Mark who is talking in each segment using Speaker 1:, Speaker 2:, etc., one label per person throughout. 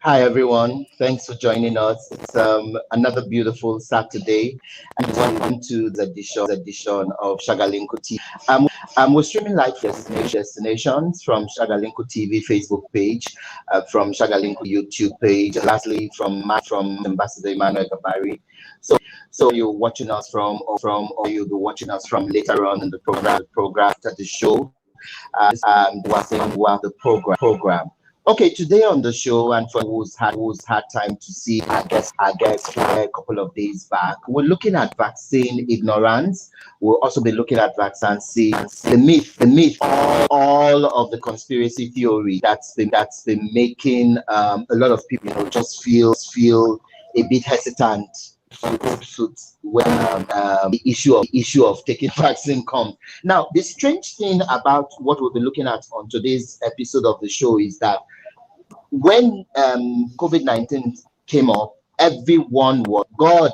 Speaker 1: Hi everyone, thanks for joining us. It's another beautiful Saturday, and welcome to the edition of Shagalinku TV. We're streaming live destinations from Shagalinku TV Facebook page, from Shagalinku YouTube page, lastly from Ambassador Emmanuel Gabari. So you're watching us or you'll be watching us from later on in the program after the show, the program. Okay, today on the show, and for who's had time to see our guest a couple of days back, we're looking at vaccine ignorance. We'll also be looking at vaccine, the myth, all of the conspiracy theory that's been making a lot of people, just feel a bit hesitant when the issue of taking vaccine comes. Now, the strange thing about what we'll be looking at on today's episode of the show is that when COVID-19 came up, everyone was God,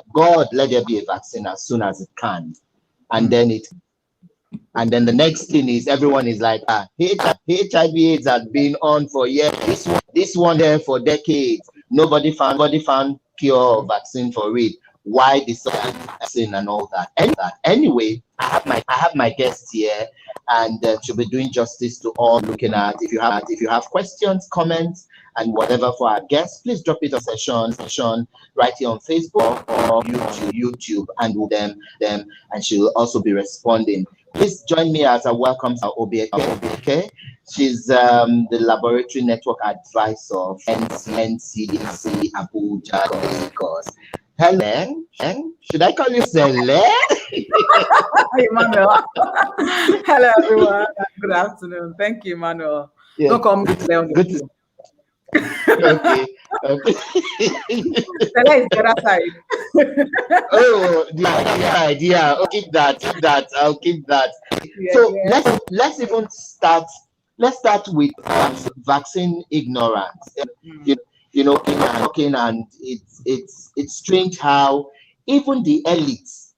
Speaker 1: let there be a vaccine as soon as it can, and then the next thing is everyone is like, HIV/AIDS has been on for years. This one there for decades. Nobody found cure or vaccine for it. Why this vaccine and all that? Anyway, I have my guests here, and to be doing justice to all looking at. If you have questions, comments, and whatever for our guests, please drop it on session right here on Facebook or YouTube, and with them, and she'll also be responding. Please join me as I welcome Obiekea. She's the Laboratory Network Advisor of NCDC Abuja, Lagos. Hello, should I call you Cele?
Speaker 2: Hi, Emmanuel. Hello, everyone. Good afternoon. Thank you, Emmanuel.
Speaker 1: Yeah.
Speaker 2: Don't call me Cele on the show.
Speaker 1: Okay.
Speaker 2: Cele is the other side.
Speaker 1: Oh, the idea. I'll keep that.
Speaker 2: Yeah,
Speaker 1: So
Speaker 2: yeah.
Speaker 1: let's even start. Let's start with vaccine ignorance. And it's strange how even the elites,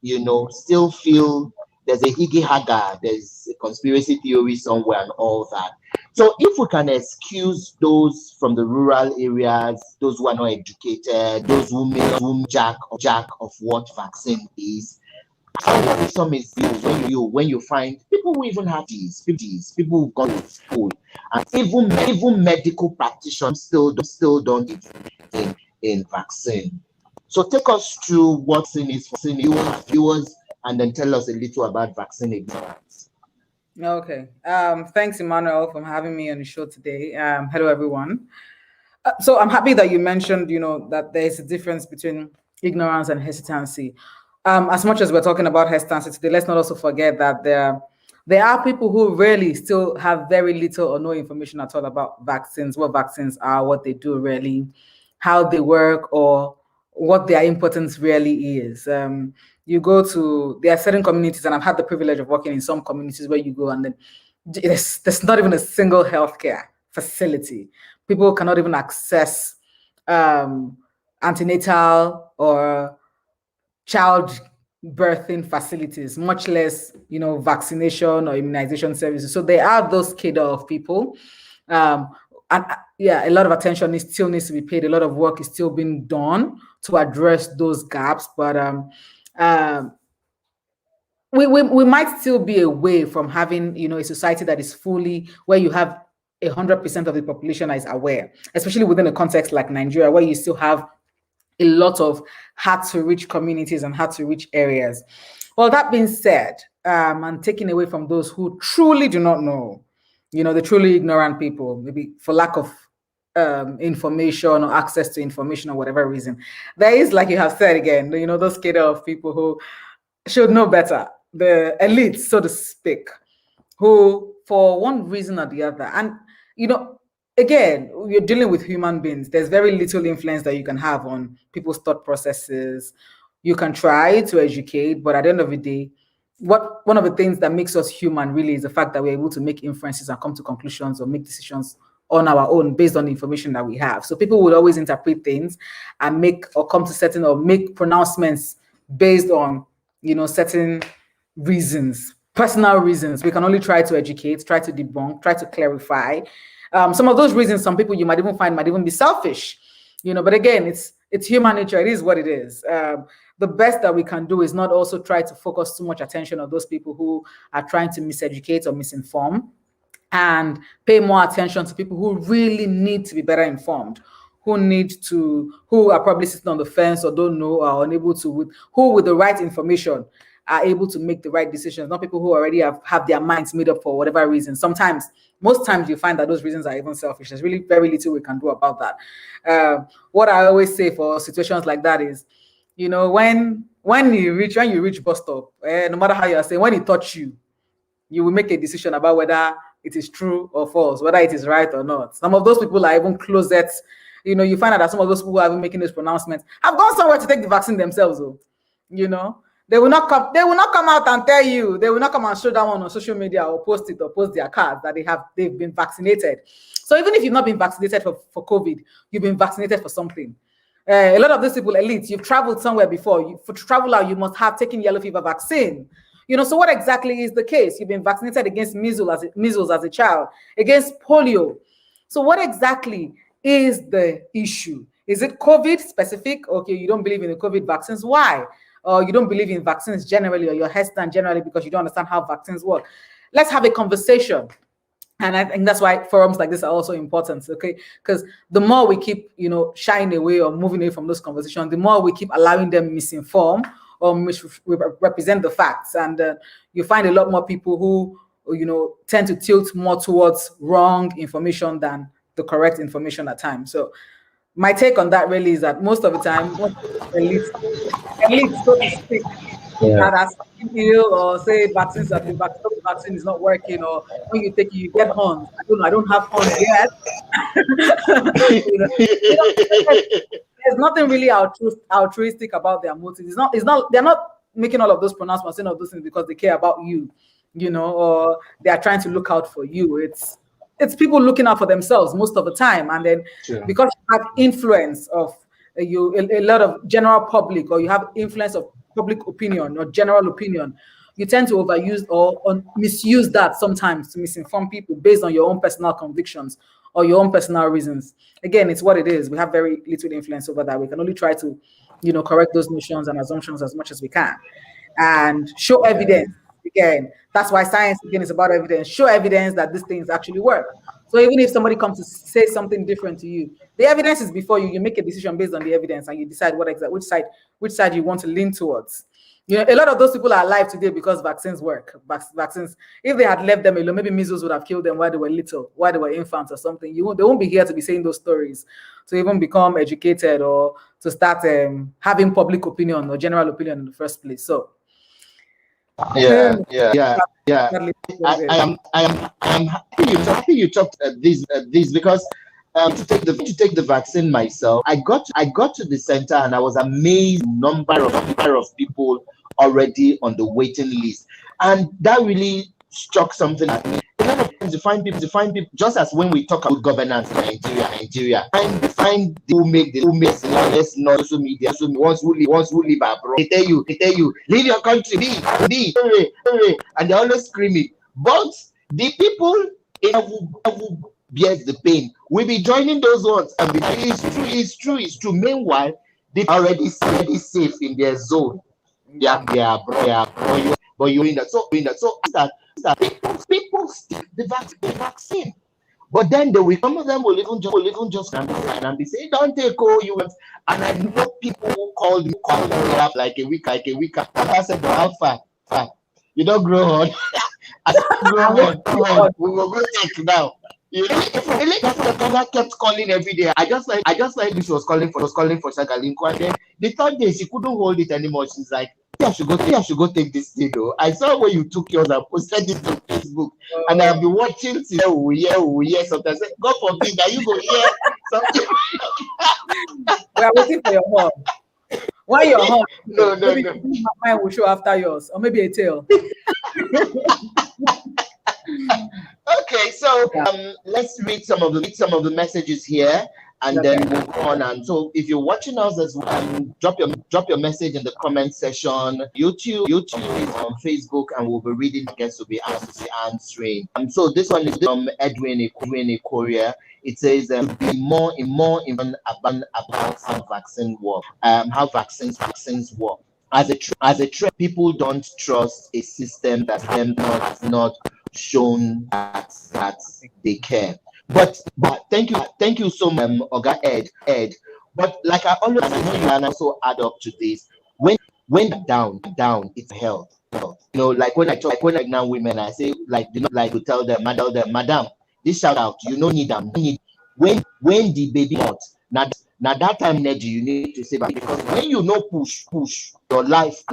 Speaker 1: still feel there's a higgy haga, there's a conspiracy theory somewhere and all that. So if we can excuse those from the rural areas, those who are not educated, those who may jack of what vaccine is, some is when you find people who even have these people who've gone to school, and even medical practitioners still don't believe in vaccine. So take us through what vaccine is for viewers, and then tell us a little about vaccine ignorance.
Speaker 2: Okay. Thanks, Emmanuel, for having me on the show today. Hello, everyone. So I'm happy that you mentioned, that there is a difference between ignorance and hesitancy. As much as we're talking about hesitancy today, let's not also forget that there are people who really still have very little or no information at all about vaccines, what vaccines are, what they do really, how they work, or what their importance really is. You go to, there are certain communities, and I've had the privilege of working in some communities where you go and then there's not even a single healthcare facility. People cannot even access antenatal or child birthing facilities, much less, vaccination or immunization services. So there are those cadre of people. And a lot of attention still needs to be paid. A lot of work is still being done to address those gaps. But we might still be away from having, a society that is fully, where you have 100% of the population that is aware, especially within a context like Nigeria, where you still have a lot of hard-to-reach communities and hard-to-reach areas. Well, that being said, and taking away from those who truly do not know, the truly ignorant people, maybe for lack of information or access to information or whatever reason, there is, like you have said again, those cadre of people who should know better, the elites, so to speak, who, for one reason or the other, and again, you're dealing with human beings. There's very little influence that you can have on people's thought processes. You can try to educate, but at the end of the day, one of the things that makes us human really is the fact that we're able to make inferences and come to conclusions or make decisions on our own based on the information that we have. So people would always interpret things and make pronouncements based on, certain reasons, personal reasons. We can only try to educate, try to debunk, try to clarify. Some of those reasons, some people you might even find might even be selfish. But again, it's human nature. It is what it is. The best that we can do is not also try to focus too much attention on those people who are trying to miseducate or misinform, and pay more attention to people who really need to be better informed, who are probably sitting on the fence or don't know or are unable to, who with the right information are able to make the right decisions, not people who already have their minds made up for whatever reason. Most times you find that those reasons are even selfish. There's really very little we can do about that. What I always say for situations like that is, when you reach bus stop, no matter how you're saying, when it touch you, you will make a decision about whether it is true or false, whether it is right or not. Some of those people are even closets. You find out that some of those people who have been making those pronouncements have gone somewhere to take the vaccine themselves. They will not come out and tell you. They will not come and show that one on social media or post their cards that they've been vaccinated. So even if you've not been vaccinated for COVID, you've been vaccinated for something. A lot of these people, elites, you've traveled somewhere before. To travel out, you must have taken yellow fever vaccine. So what exactly is the case? You've been vaccinated against measles as a child, against polio. So what exactly is the issue? Is it COVID specific? Okay, you don't believe in the COVID vaccines. Why? Or you don't believe in vaccines generally, or you're hesitant generally because you don't understand how vaccines work. Let's have a conversation. And I think that's why forums like this are also important, okay? Because the more we keep, shying away or moving away from those conversations, the more we keep allowing them misinform or misrepresent the facts. And you find a lot more people who, tend to tilt more towards wrong information than the correct information at times. So my take on that really is that most of the time, elites, so to speak, that are ill or say vaccine is not working, or when you take it, you get horns. I don't have horns yet. There's nothing really altruistic about their motives. They're not making all of those pronouncements, saying all those things because they care about you, or they are trying to look out for you. It's people looking out for themselves most of the time. And then because you have influence of a lot of general public, or you have influence of public opinion or general opinion, you tend to overuse or misuse that sometimes to misinform people based on your own personal convictions or your own personal reasons. Again, it's what it is. We have very little influence over that. We can only try to, correct those notions and assumptions as much as we can and show evidence. Again, that's why science again is about evidence. Show evidence that these things actually work. So even if somebody comes to say something different to you, the evidence is before you. You make a decision based on the evidence, and you decide which side you want to lean towards. A lot of those people are alive today because vaccines work. Vaccines, if they had left them alone, maybe measles would have killed them while they were little, while they were infants or something. They won't be here to be saying those stories, to even become educated or to start having public opinion or general opinion in the first place. So.
Speaker 1: Yeah. I am happy you talked this because to take the vaccine myself, I got to the center and I was amazed number of people already on the waiting list, and that really struck something at me. A lot of times you find people just as when we talk about governance in Nigeria, and find who make less noise social media, ones who live abroad. They tell you, leave your country, be, and they're always screaming. But the people who bears the pain will be joining those ones, and it's true. Meanwhile, they're already safe in their zone. Yeah, but you're in that. So that people stick the vaccine. But then some of them will even just stand and be saying, "Don't take all you want." And I know people who call me up like a week. I said, "How far? You don't grow on." I said, "Grow on. We will go take now." The kept calling every day. I just like this was calling for Shagalinku, and then the third day she couldn't hold it anymore. She's like, I should go take this video. I saw when you took yours and posted it to Facebook, and I've been watching yeah. Sometimes God forbid that you go hear something.
Speaker 2: We are waiting for your horn. Why your horn?
Speaker 1: No.
Speaker 2: Mine will show after yours, or maybe a tail.
Speaker 1: Okay, so let's read some of the messages here. and then we'll go on. And so if you're watching us as well, drop your message in the comment section. YouTube is on Facebook, and we'll be reading guests will be answering. So this one is from Edwin Korea. It says be more informed about how vaccine work, how vaccines work. As a trend, people don't trust a system that's not shown that they care. But thank you so much, Oga Ed. But like I always, and I know you can also add up to this. When down, it's health. You know, like when I talk, like now women, I say like to tell them, madam, this shout out, you don't need them. When the baby out, now that time energy you need to save, because when you know push your life.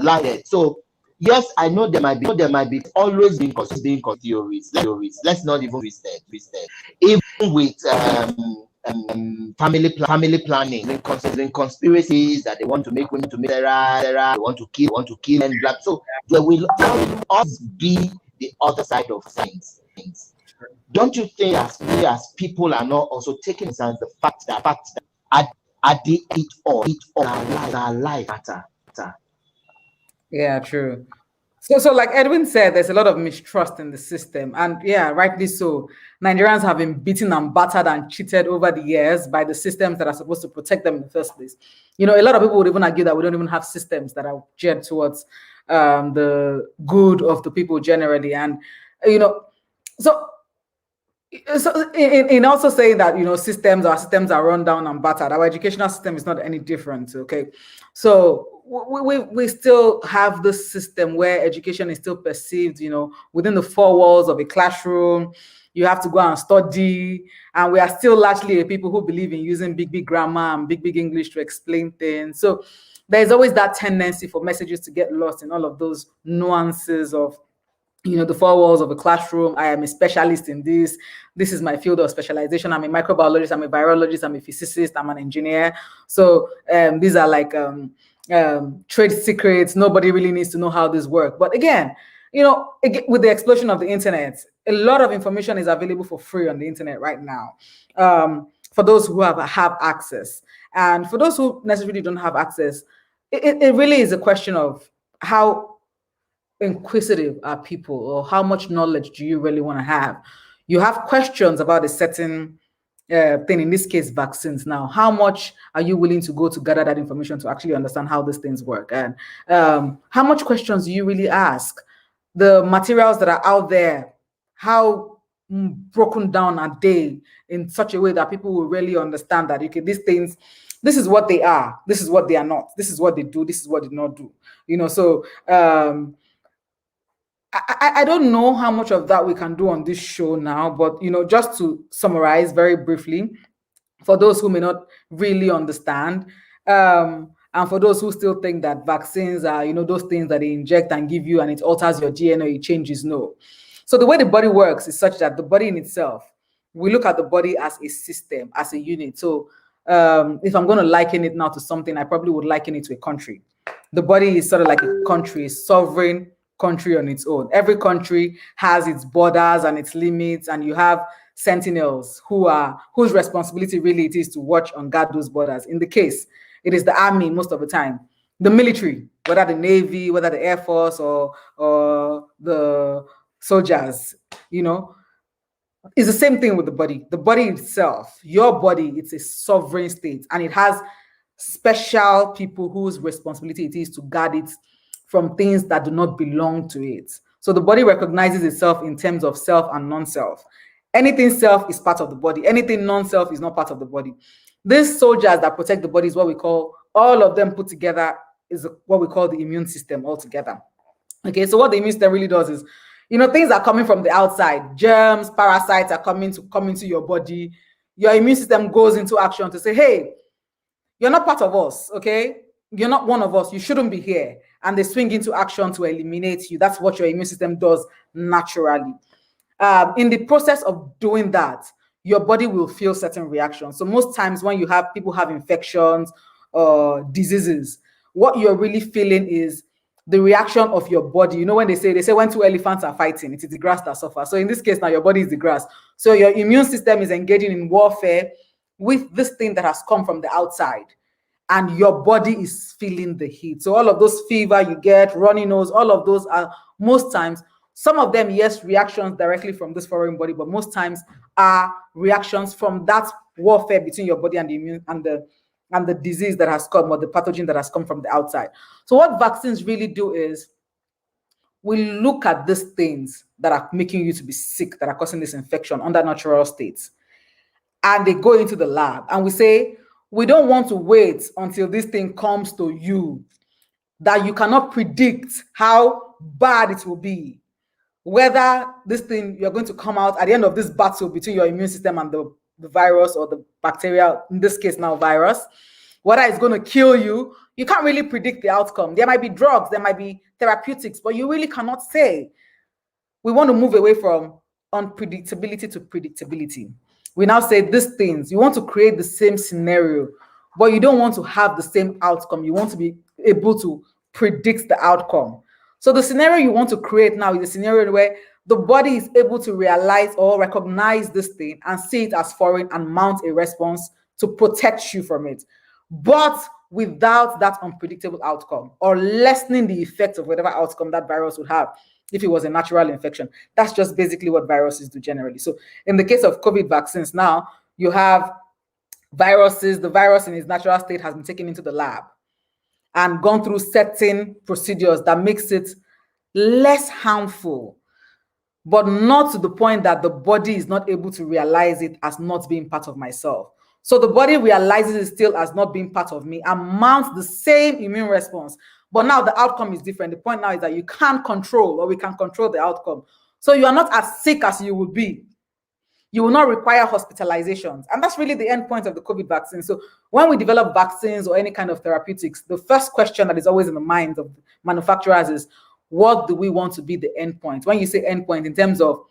Speaker 1: So yes, I know there might be always being theories. Let's not even restate. Even with family planning, in conspiracies that they want to make women to make they want to kill and black. So there will always be the other side of things. Don't you think we as people are not also taking sense the fact that at the our life matter?
Speaker 2: Yeah, true. So like Edwin said, there's a lot of mistrust in the system, and yeah, rightly so. Nigerians have been beaten and battered and cheated over the years by the systems that are supposed to protect them in the first place. You know, a lot of people would even argue that we don't even have systems that are geared towards the good of the people generally, and you know, so in also saying that, you know, our systems are run down and battered, our educational system is not any different. Okay, so we still have this system where education is still perceived, you know, within the four walls of a classroom. You have to go and study, and we are still largely a people who believe in using big grammar and big English to explain things. So there's always that tendency for messages to get lost in all of those nuances of, you know, the four walls of a classroom. I am a specialist in this. This is my field of specialization. I'm a microbiologist, I'm a virologist, I'm a physicist, I'm an engineer. So these are like trade secrets. Nobody really needs to know how this works. But again, you know, with the explosion of the internet, a lot of information is available for free on the internet right now, for those who have access. And for those who necessarily don't have access, it really is a question of how inquisitive are people, or how much knowledge do you really want to have. You have questions about a certain thing, in this case vaccines. Now, how much are you willing to go to gather that information to actually understand how these things work? And how much questions do you really ask? The materials that are out there, how broken down are they in such a way that people will really understand that, okay, these things, this is what they are, this is what they are not, this is what they do, this is what they not do, you know. So I don't know how much of that we can do on this show now, but, you know, just to summarize very briefly, for those who may not really understand, and for those who still think that vaccines are, you know, those things that they inject and give you and it alters your DNA, it changes, no. So the way the body works is such that the body in itself, we look at the body as a system, as a unit. So if I'm going to liken it now to something, I probably would liken it to a country. The body is sort of like a country, a sovereign country on its own. Every country has its borders and its limits, and you have sentinels whose responsibility really it is to watch and guard those borders. In the case, it is the army most of the time, the military, whether the Navy, whether the Air Force, or the soldiers, you know. It's the same thing with the body. The body itself, your body, it's a sovereign state, and it has special people whose responsibility it is to guard it from things that do not belong to it. So the body recognizes itself in terms of self and non-self. Anything self is part of the body. Anything non-self is not part of the body. These soldiers that protect the body is what we call, all of them put together, is what we call the immune system altogether. Okay, so what the immune system really does is, you know, things are coming from the outside. Germs, parasites are coming to your body. Your immune system goes into action to say, hey, you're not part of us, okay? You're not one of us. You shouldn't be here. And they swing into action to eliminate you. That's what your immune system does naturally. In the process of doing that, your body will feel certain reactions. So most times when you have people have infections or diseases, what you're really feeling is the reaction of your body. You know, when they say when two elephants are fighting, it is the grass that suffers. So in this case now, your body is the grass. So your immune system is engaging in warfare with this thing that has come from the outside, and your body is feeling the heat. So all of those fever you get, runny nose, all of those are most times, some of them, yes, reactions directly from this foreign body, but most times are reactions from that warfare between your body and the immune and the disease that has come, or the pathogen that has come from the outside. So what vaccines really do is we look at these things that are making you to be sick, that are causing this infection under natural states, and they go into the lab, and we say, we don't want to wait until this thing comes to you, that you cannot predict how bad it will be, whether this thing, you're going to come out at the end of this battle between your immune system and the virus or the bacteria, in this case now virus, whether it's going to kill you. You can't really predict the outcome. There might be drugs, there might be therapeutics, but you really cannot say. We want to move away from unpredictability to predictability. We now say these things, you want to create the same scenario, but you don't want to have the same outcome. You want to be able to predict the outcome. So the scenario you want to create now is a scenario where the body is able to realize or recognize this thing and see it as foreign and mount a response to protect you from it, but without that unpredictable outcome, or lessening the effect of whatever outcome that virus would have if it was a natural infection. That's just basically what viruses do generally. So in the case of COVID vaccines now, you have viruses, the virus in its natural state has been taken into the lab and gone through certain procedures that makes it less harmful, but not to the point that the body is not able to realize it as not being part of myself. So the body realizes it still as not being part of me and mounts the same immune response. But now the outcome is different. The point now is that you can't control, or we can control the outcome. So you are not as sick as you would be. You will not require hospitalizations. And that's really the end point of the COVID vaccine. So when we develop vaccines or any kind of therapeutics, the first question that is always in the minds of manufacturers is, what do we want to be the end point? When you say end point, in terms of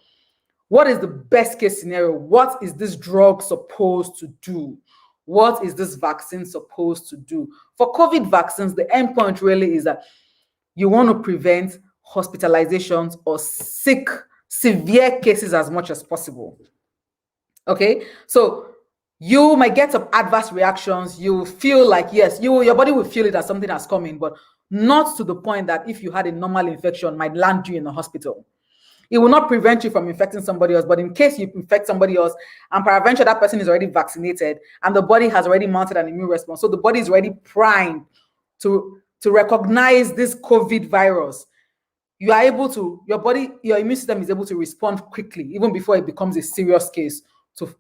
Speaker 2: what is the best case scenario? What is this drug supposed to do? What is this vaccine supposed to do? For COVID vaccines, the end point really is that you want to prevent hospitalizations or severe cases as much as possible. Okay, so you might get some adverse reactions. You feel like, yes, your body will feel it as something that's coming, but not to the point that if you had a normal infection, might land you in the hospital. It will not prevent you from infecting somebody else, but in case you infect somebody else, and peradventure that person is already vaccinated and the body has already mounted an immune response, so the body is already primed to recognize this COVID virus, you are able to, your immune system is able to respond quickly, even before it becomes a serious case, to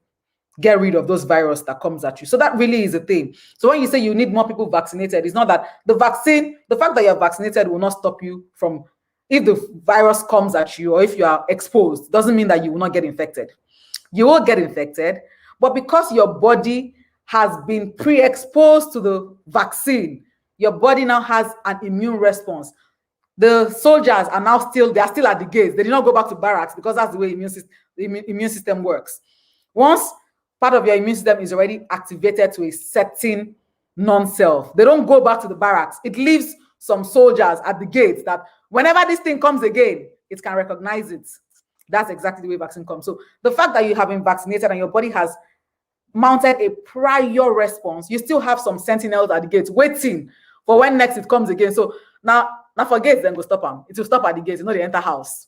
Speaker 2: get rid of those virus that comes at you. So that really is a thing. So when you say you need more people vaccinated, it's not that the fact that you're vaccinated will not stop you from, if the virus comes at you or if you are exposed, doesn't mean that you will not get infected. You will get infected, but because your body has been pre-exposed to the vaccine, your body now has an immune response. The soldiers are now they are still at the gates. They did not go back to barracks, because that's the way the immune system works. Once part of your immune system is already activated to a certain non-self, they don't go back to the barracks. It leaves some soldiers at the gates that whenever this thing comes again, it can recognize it. That's exactly the way vaccine comes. So the fact that you have been vaccinated and your body has mounted a prior response, you still have some sentinels at the gates waiting for when next it comes again. So now for gates, then go stop them. It will stop at the gates, they enter house,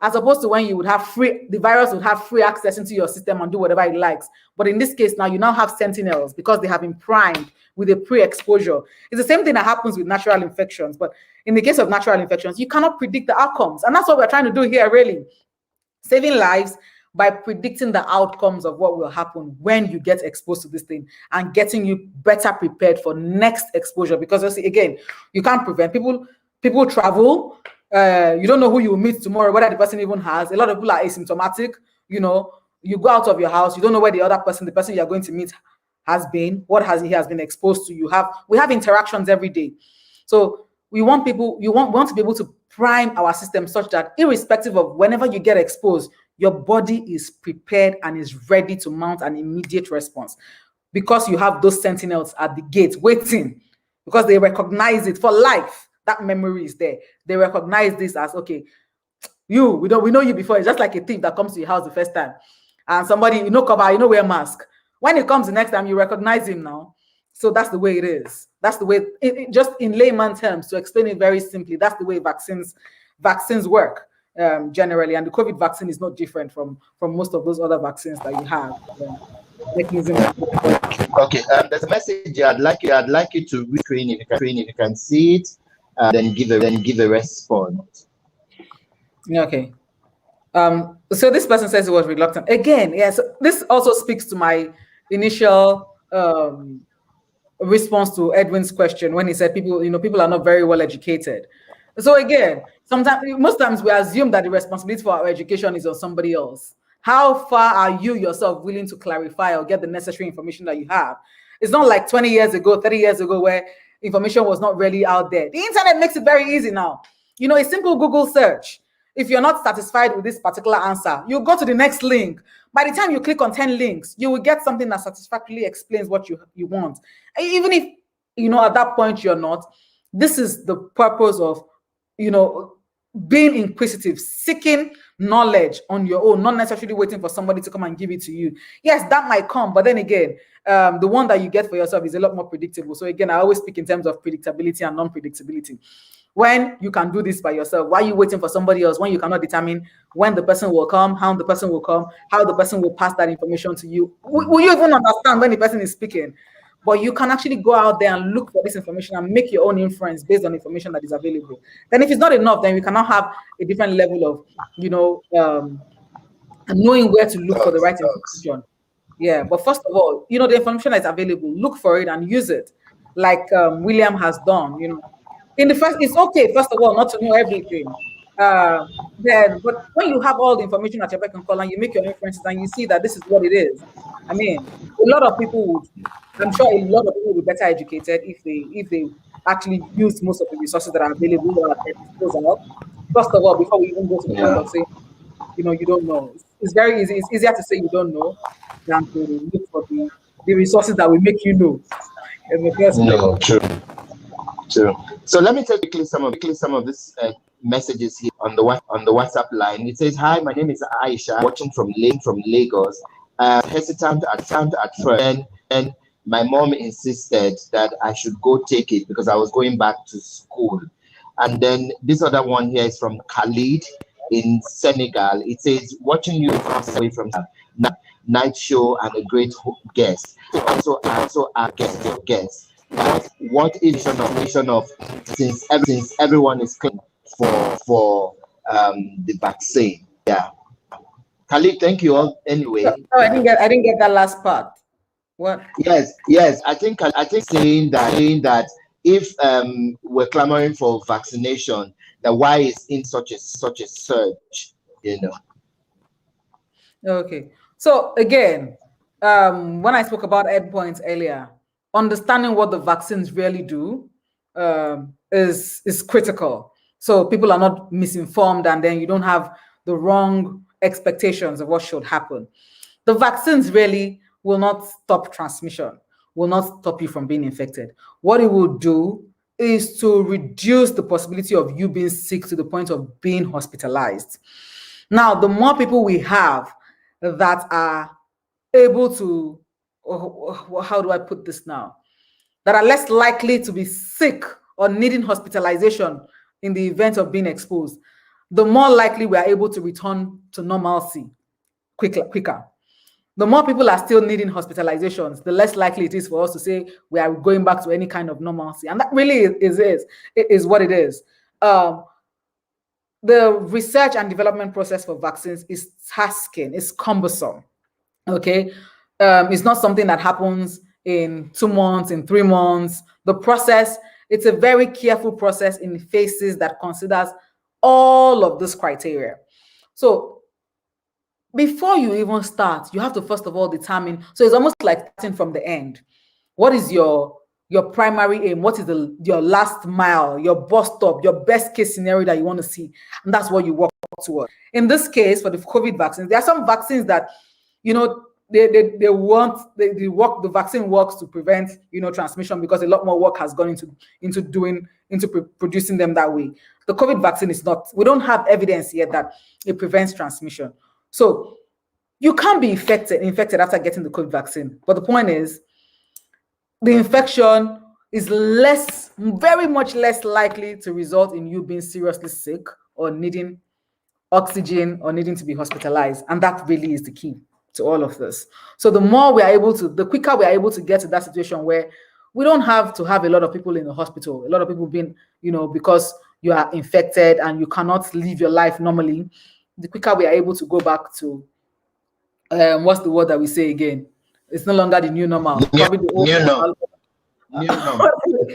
Speaker 2: as opposed to when you would have the virus would have free access into your system and do whatever it likes. But in this case, now you now have sentinels because they have been primed with a pre-exposure. It's the same thing that happens with natural infections. But in the case of natural infections, you cannot predict the outcomes. And that's what we're trying to do here, really. Saving lives by predicting the outcomes of what will happen when you get exposed to this thing, and getting you better prepared for next exposure. Because again, you can't prevent people travel. You don't know who you will meet tomorrow, whether the person even has. A lot of people are asymptomatic. You go out of your house, you don't know where the person you are going to meet has been, he has been exposed to. We have interactions every day. So we want to be able to prime our system such that irrespective of whenever you get exposed, your body is prepared and is ready to mount an immediate response, because you have those sentinels at the gate waiting, because they recognize it for life. That memory is there. They recognize this as, okay, we know you before. It's just like a thief that comes to your house the first time, and somebody, cover, wear mask. When it comes the next time, you recognize him now. So that's the way it is. That's the way, just in layman terms, to explain it very simply, that's the way vaccines work generally. And the COVID vaccine is not different from most of those other vaccines that you have. Mechanism.
Speaker 1: Okay, there's a message I'd like you to read if you can see it, then give a response.
Speaker 2: Okay. So this person says he was reluctant. Again, yes, this also speaks to my initial response to Edwin's question when he said people are not very well educated. So again, most times we assume that the responsibility for our education is on somebody else. How far are you yourself willing to clarify or get the necessary information that you have? It's not like 20 years ago, 30 years ago, where information was not really out there. The internet makes it very easy now. A simple Google search. If you're not satisfied with this particular answer, you go to the next link. By the time you click on 10 links, you will get something that satisfactorily explains what you want. Even if, at that point you're not, this is the purpose of, being inquisitive, seeking knowledge on your own, not necessarily waiting for somebody to come and give it to you. Yes, that might come, but then again, the one that you get for yourself is a lot more predictable. So again, I always speak in terms of predictability and non-predictability. When you can do this by yourself, why are you waiting for somebody else when you cannot determine when the person will come, how the person will come, how the person will pass that information to you? Will you even understand when the person is speaking? But you can actually go out there and look for this information and make your own inference based on information that is available. Then if it's not enough, then we cannot have a different level of, knowing where to look for the right information. Yeah, but first of all, the information that is available, look for it and use it, like William has done. It's okay, first of all, not to know everything. But when you have all the information at your beck and call and you make your inferences and you see that this is what it is, I mean, I'm sure a lot of people will be better educated if they actually use most of the resources that are available or at their disposal. First of all, before we even go to the point of saying, you don't know. It's very easy. It's easier to say you don't know than to look for the resources that will make you know.
Speaker 1: No, true. So let me tell you quickly some of this messages here on the WhatsApp line. It says, "Hi, my name is Aisha, watching from Lagos. Hesitant at first, and my mom insisted that I should go take it because I was going back to school." And then this other one here is from Khalid in Senegal. It says, "Watching you away from night show and a great guest. Also our guest. What is the information of since everyone is claiming for the vaccine?" Yeah, Khalid, thank you all. Anyway,
Speaker 2: I didn't get that last part. What?
Speaker 1: Yes. I think saying that if we're clamoring for vaccination, that why is in such a surge,
Speaker 2: Okay. So again, when I spoke about endpoints earlier, understanding what the vaccines really do is critical. So people are not misinformed, and then you don't have the wrong expectations of what should happen. The vaccines really will not stop transmission, will not stop you from being infected. What it will do is to reduce the possibility of you being sick to the point of being hospitalized. Now, the more people we have that are able to, how do I put this now? That are less likely to be sick or needing hospitalization in the event of being exposed, the more likely we are able to return to normalcy quicker. The more people are still needing hospitalizations, the less likely it is for us to say we are going back to any kind of normalcy. And that really is what it is. The research and development process for vaccines is tasking, it's cumbersome. Okay. It's not something that happens in 2 months, in 3 months. The process, it's a very careful process in phases that considers all of this criteria. So before you even start, you have to first of all determine. So it's almost like starting from the end. What is your primary aim? What is your last mile, your bus stop, your best case scenario that you want to see? And that's what you work toward. In this case, for the COVID vaccines, there are some vaccines that, the vaccine works to prevent, transmission, because a lot more work has gone into producing them that way. The COVID vaccine is not. We don't have evidence yet that it prevents transmission. So You can't be infected after getting the COVID vaccine. But the point is, the infection is very much less likely to result in you being seriously sick or needing oxygen or needing to be hospitalized. And that really is the key to all of this. So the quicker we are able to get to that situation where we don't have to have a lot of people in the hospital, a lot of people being, because you are infected and you cannot live your life normally, the quicker we are able to go back to, what's the word that we say again? It's no longer the new normal. Probably the old normal.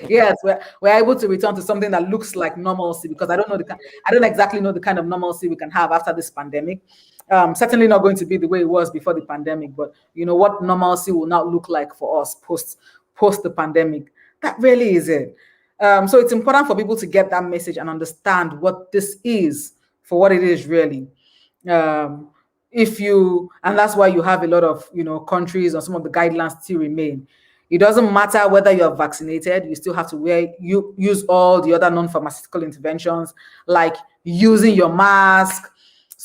Speaker 2: Yes, we're able to return to something that looks like normalcy, because I don't exactly know the kind of normalcy we can have after this pandemic. Certainly not going to be the way it was before the pandemic, but what normalcy will now look like for us post the pandemic. That really is it. So it's important for people to get that message and understand what this is for what it is really. And that's why you have a lot of countries, or some of the guidelines still remain. It doesn't matter whether you're vaccinated, you still have to use all the other non-pharmaceutical interventions, like using your mask.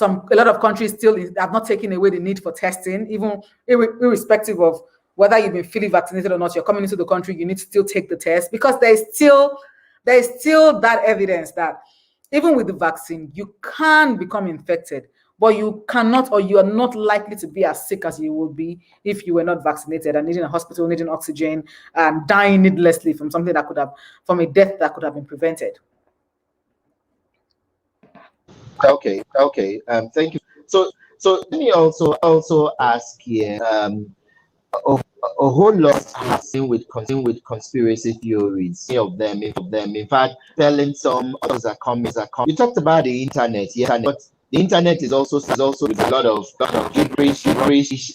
Speaker 2: A lot of countries still have not taken away the need for testing, even irrespective of whether you've been fully vaccinated or not. You're coming into the country, you need to still take the test, because there is still that evidence that even with the vaccine, you can become infected, but you cannot, or you are not likely to be as sick as you would be if you were not vaccinated and needing a hospital, needing oxygen, and dying needlessly from a death that could have been prevented.
Speaker 1: Okay. Thank you. So let me also ask here. A whole lot has been with conspiracy theories. Many of them. In fact, telling some others are coming. You talked about the internet, yeah, but the internet is also with a lot of gibberish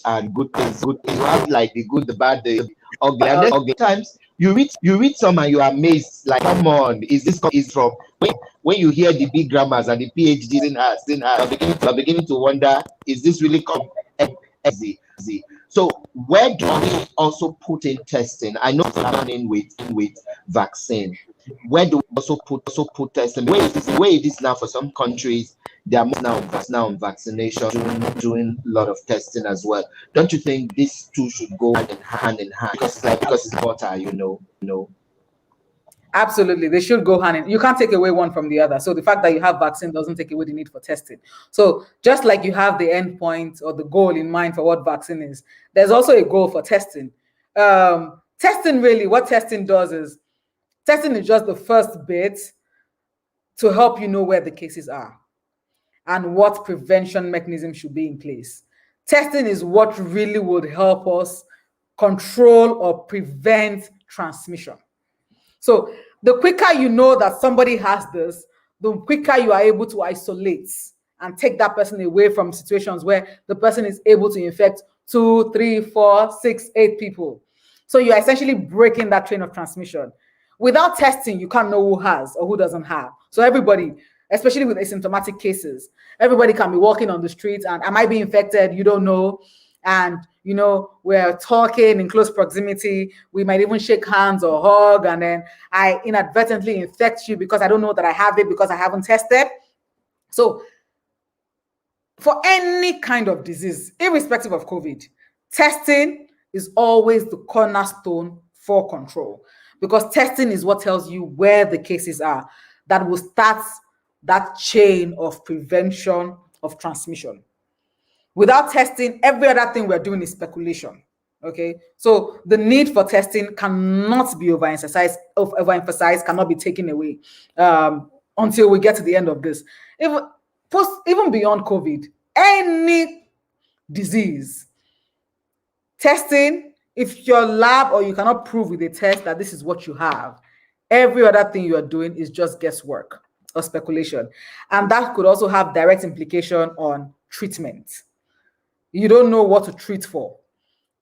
Speaker 1: and good things. You have like the good, the bad, the ugly. And then ugly times you read some and you are amazed. Like, come on, is from when you hear the big grammars and the PhDs in us, you're beginning to wonder, is this really easy? So where do we also put in testing? I know it's happening with vaccine. Where do we also put testing? Where it is now for some countries, they are now on vaccination, doing a lot of testing as well. Don't you think these two should go hand in hand? Because it's water,
Speaker 2: Absolutely, they should go hand in. You can't take away one from the other. So the fact that you have vaccine doesn't take away the need for testing. So just like you have the end point or the goal in mind for what vaccine is, there's also a goal for testing. Testing, really, what testing does is, testing is just the first bit to help you know where the cases are and what prevention mechanism should be in place. Testing is what really would help us control or prevent transmission. So the quicker you know that somebody has this, the quicker you are able to isolate and take that person away from situations where the person is able to infect 2, 3, 4, 6, 8 people. So you're essentially breaking that chain of transmission. Without testing, you can't know who has or who doesn't have. So everybody, especially with asymptomatic cases, everybody can be walking on the street and, am I being infected? You don't know. And we're talking in close proximity. We might even shake hands or hug, and then I inadvertently infect you because I don't know that I have it because I haven't tested. So for any kind of disease, irrespective of COVID, testing is always the cornerstone for control, because testing is what tells you where the cases are that will start that chain of prevention of transmission. Without testing, every other thing we're doing is speculation. Okay, so the need for testing cannot be overemphasized, cannot be taken away until we get to the end of this. Even beyond COVID, any disease, testing, if your lab or you cannot prove with a test that this is what you have, every other thing you are doing is just guesswork or speculation. And that could also have direct implication on treatment. You don't know what to treat for.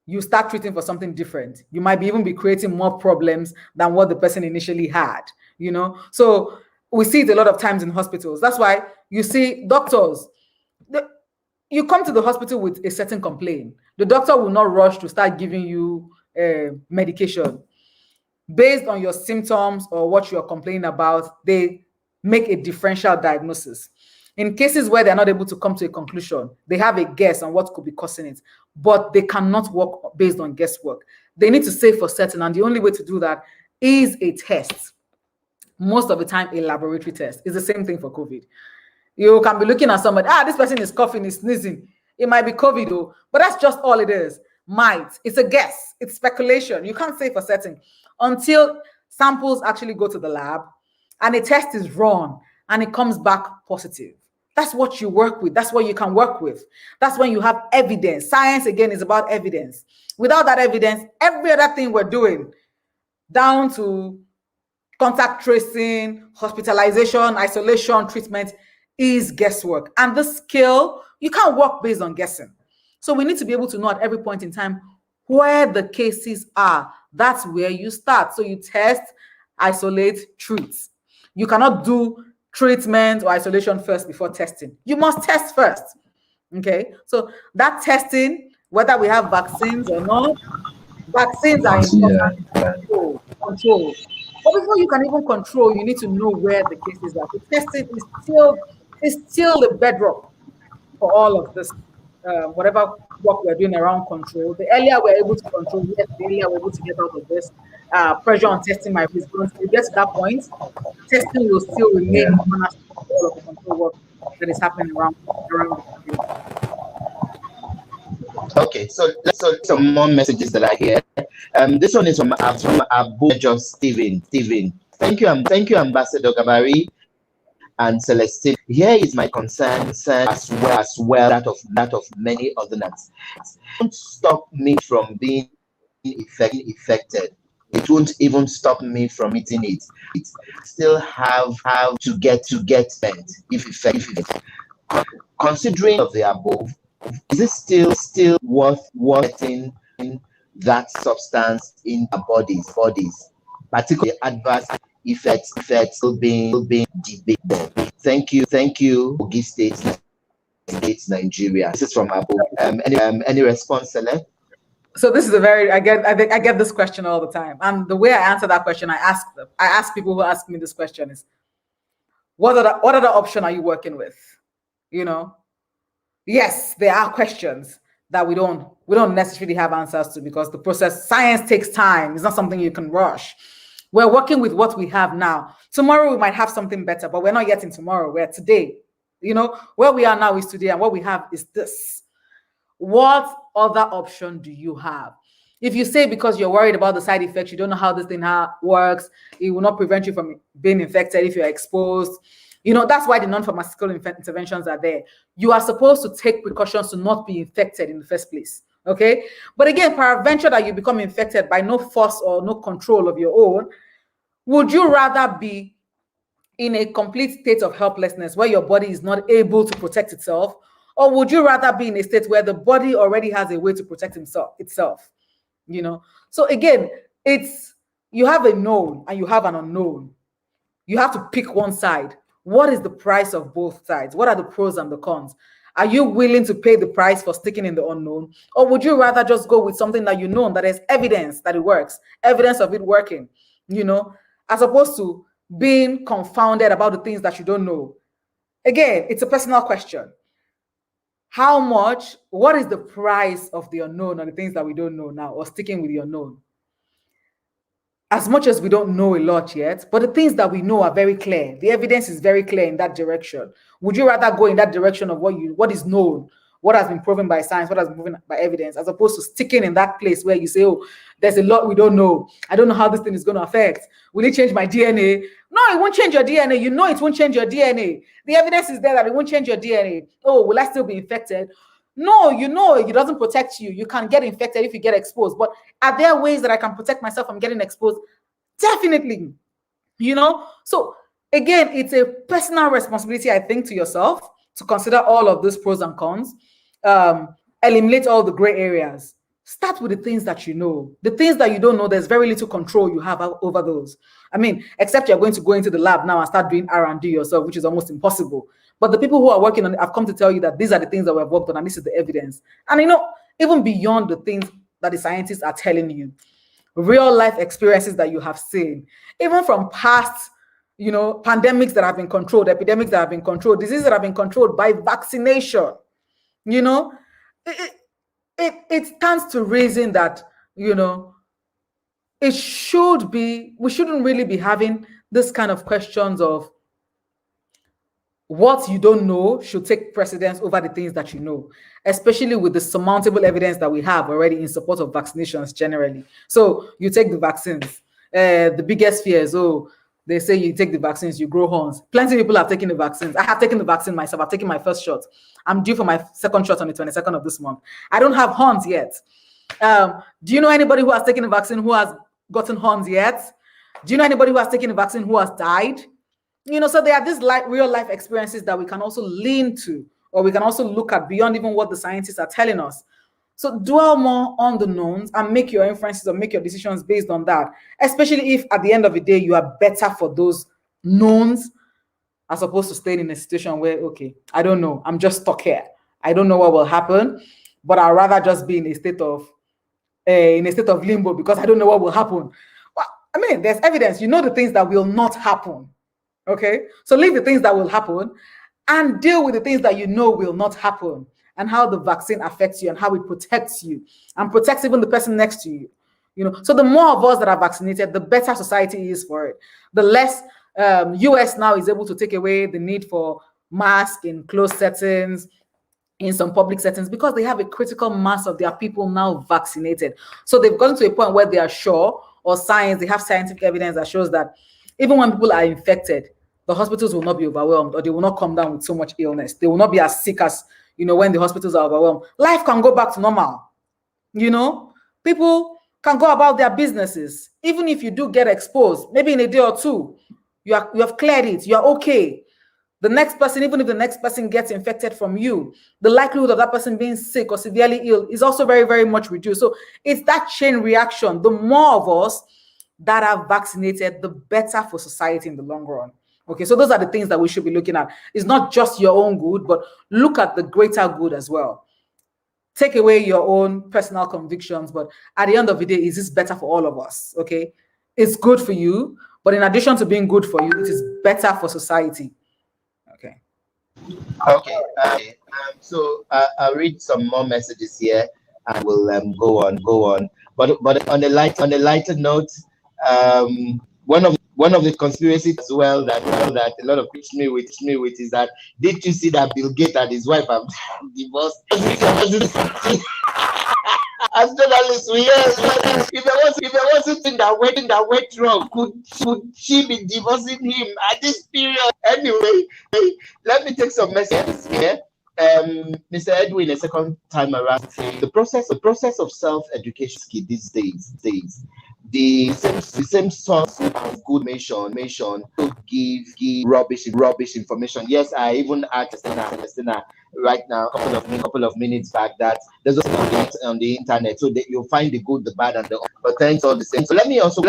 Speaker 2: You start treating for something different. You might even be creating more problems than what the person initially had, So we see it a lot of times in hospitals. That's why you see doctors, you come to the hospital with a certain complaint. The doctor will not rush to start giving you medication. Based on your symptoms or what you're complaining about, they make a differential diagnosis. In cases where they're not able to come to a conclusion, they have a guess on what could be causing it, but they cannot work based on guesswork. They need to say for certain, and the only way to do that is a test. Most of the time, a laboratory test. It's the same thing for COVID. You can be looking at somebody, this person is coughing, is sneezing. It might be COVID, though, but that's just all it is. Might. It's a guess. It's speculation. You can't say for certain until samples actually go to the lab and a test is run and it comes back positive. That's what you work with. That's what you can work with. That's when you have evidence. Science, again, is about evidence. Without that evidence, every other thing we're doing, down to contact tracing, hospitalization, isolation, treatment, is guesswork. And the skill, you can't work based on guessing. So we need to be able to know at every point in time where the cases are. That's where you start. So you test, isolate, treat. You cannot do treatment or isolation first before testing. You must test first. Okay, so that testing, whether we have vaccines or not, vaccines are important to control. But before you can even control, you need to know where the cases are. So testing is still the bedrock for all of this. Whatever work we're doing around control, the earlier we're able to control, yes, the earlier we're able to get out of this. Pressure on testing might be going to get to that point. Testing will still remain the cornerstone of all of the control work that is happening around the country.
Speaker 1: Okay, so let's some more messages that I hear. This one is from Abuja Steven. Thank you, Ambassador Gabari and Celestina. Here is my concern as well that of many other nations. Don't stop me from being affected. It won't even stop me from eating it. It still have to get spent if affected. Considering of the above, is it still worth getting that substance in our bodies, particularly adverse effects still being debated? Thank you, Ogi State, Nigeria. This is from Abu. Any response, Sele?
Speaker 2: So this is I get this question all the time, and the way I answer that question, I ask people who ask me this question is, what other option are you working with? You know, yes, there are questions that we don't necessarily have answers to, because the process, science takes time. It's not something you can rush. We're working with what we have now. Tomorrow we might have something better, but we're not yet in tomorrow. We're today. You know, where we are now is today, and what we have is this. What other option do you have? If you say because you're worried about the side effects, you don't know how this thing works, it will not prevent you from being infected if you're exposed. You know, that's why the non-pharmaceutical interventions are there. You are supposed to take precautions to not be infected in the first place. Okay? But again, peradventure that you become infected by no force or no control of your own, would you rather be in a complete state of helplessness where your body is not able to protect itself? Or would you rather be in a state where the body already has a way to protect itself? You know? So again, you have a known and you have an unknown. You have to pick one side. What is the price of both sides? What are the pros and the cons? Are you willing to pay the price for sticking in the unknown? Or would you rather just go with something that you know, that is evidence that it works, evidence of it working, you know, as opposed to being confounded about the things that you don't know? Again, it's a personal question. How much, what is the price of the unknown and the things that we don't know now, or sticking with the unknown? As much as we don't know a lot yet, but the things that we know are very clear. The evidence is very clear in that direction. Would you rather go in that direction of what is known, what has been proven by science, what has been proven by evidence, as opposed to sticking in that place where you say, oh, there's a lot we don't know. I don't know how this thing is going to affect. Will it change my DNA? No, it won't change your DNA. You know it won't change your DNA. The evidence is there that it won't change your DNA. Oh, will I still be infected? No, you know it doesn't protect you. You can get infected if you get exposed. But are there ways that I can protect myself from getting exposed? Definitely. You know? So again, it's a personal responsibility, I think, to yourself to consider all of these pros and cons. Eliminate all the gray areas. Start with the things that you know. The things that you don't know, there's very little control you have over those. I mean, except you're going to go into the lab now and start doing R&D yourself, which is almost impossible. But the people who are working on it have come to tell you that these are the things that we have worked on, and this is the evidence. And you know, even beyond the things that the scientists are telling you, real life experiences that you have seen, even from past, pandemics that have been controlled, epidemics that have been controlled, diseases that have been controlled by vaccination. It stands to reason that, we shouldn't really be having this kind of questions of what you don't know should take precedence over the things that you know, especially with the surmountable evidence that we have already in support of vaccinations generally. So you take the vaccines. The biggest fear is, they say you take the vaccines, you grow horns. Plenty of people have taken the vaccines. I have taken the vaccine myself. I've taken my first shot. I'm due for my second shot on the 22nd of this month. I don't have horns yet. Do you know anybody who has taken the vaccine who has gotten horns yet? Do you know anybody who has taken the vaccine who has died? So there are these real life experiences that we can also lean to, or we can also look at beyond even what the scientists are telling us. So dwell more on the knowns and make your inferences or make your decisions based on that, especially if at the end of the day, you are better for those knowns as opposed to staying in a situation where, okay, I don't know, I'm just stuck here. I don't know what will happen, but I'd rather just be in a state of limbo because I don't know what will happen. Well, I mean, there's evidence, the things that will not happen. Okay, so leave the things that will happen and deal with the things that will not happen, and how the vaccine affects you and how it protects you and protects even the person next to you. So the more of us that are vaccinated, the better society is for it. The less US now is able to take away the need for masks in closed settings, in some public settings, because they have a critical mass of their people now vaccinated. So they've gotten to a point where they are sure, or they have scientific evidence that shows that even when people are infected, the hospitals will not be overwhelmed, or they will not come down with so much illness. They will not be as sick as, when the hospitals are overwhelmed. Life can go back to normal. People can go about their businesses. Even if you do get exposed, maybe in a day or two, you have cleared it, you're okay. The next person, even if the next person gets infected from you, the likelihood of that person being sick or severely ill is also very, very much reduced. So it's that chain reaction. The more of us that are vaccinated, the better for society in the long run. Okay, so those are the things that we should be looking at. It's not just your own good, but look at the greater good as well. Take away your own personal convictions, but at the end of the day, is this better for all of us? Okay, it's good for you, but in addition to being good for you, it is better for society.
Speaker 1: Okay. So I'll read some more messages here, and we'll go on. But on a lighter note, one of the conspiracies as well that a lot of people reach me with is that, did you see that Bill Gates and his wife have divorced? As journalists, if there wasn't thing that went wrong, could she be divorcing him at this period? Anyway, let me take some messages here. Mr. Edwin, a second time around, the process of self-education these days, the same source of good information to give rubbish information. Yes, I even asked Celestina right now, a couple of minutes back, that there's also on the internet, so that you'll find the good, the bad, and the. But thanks all the same. So let me also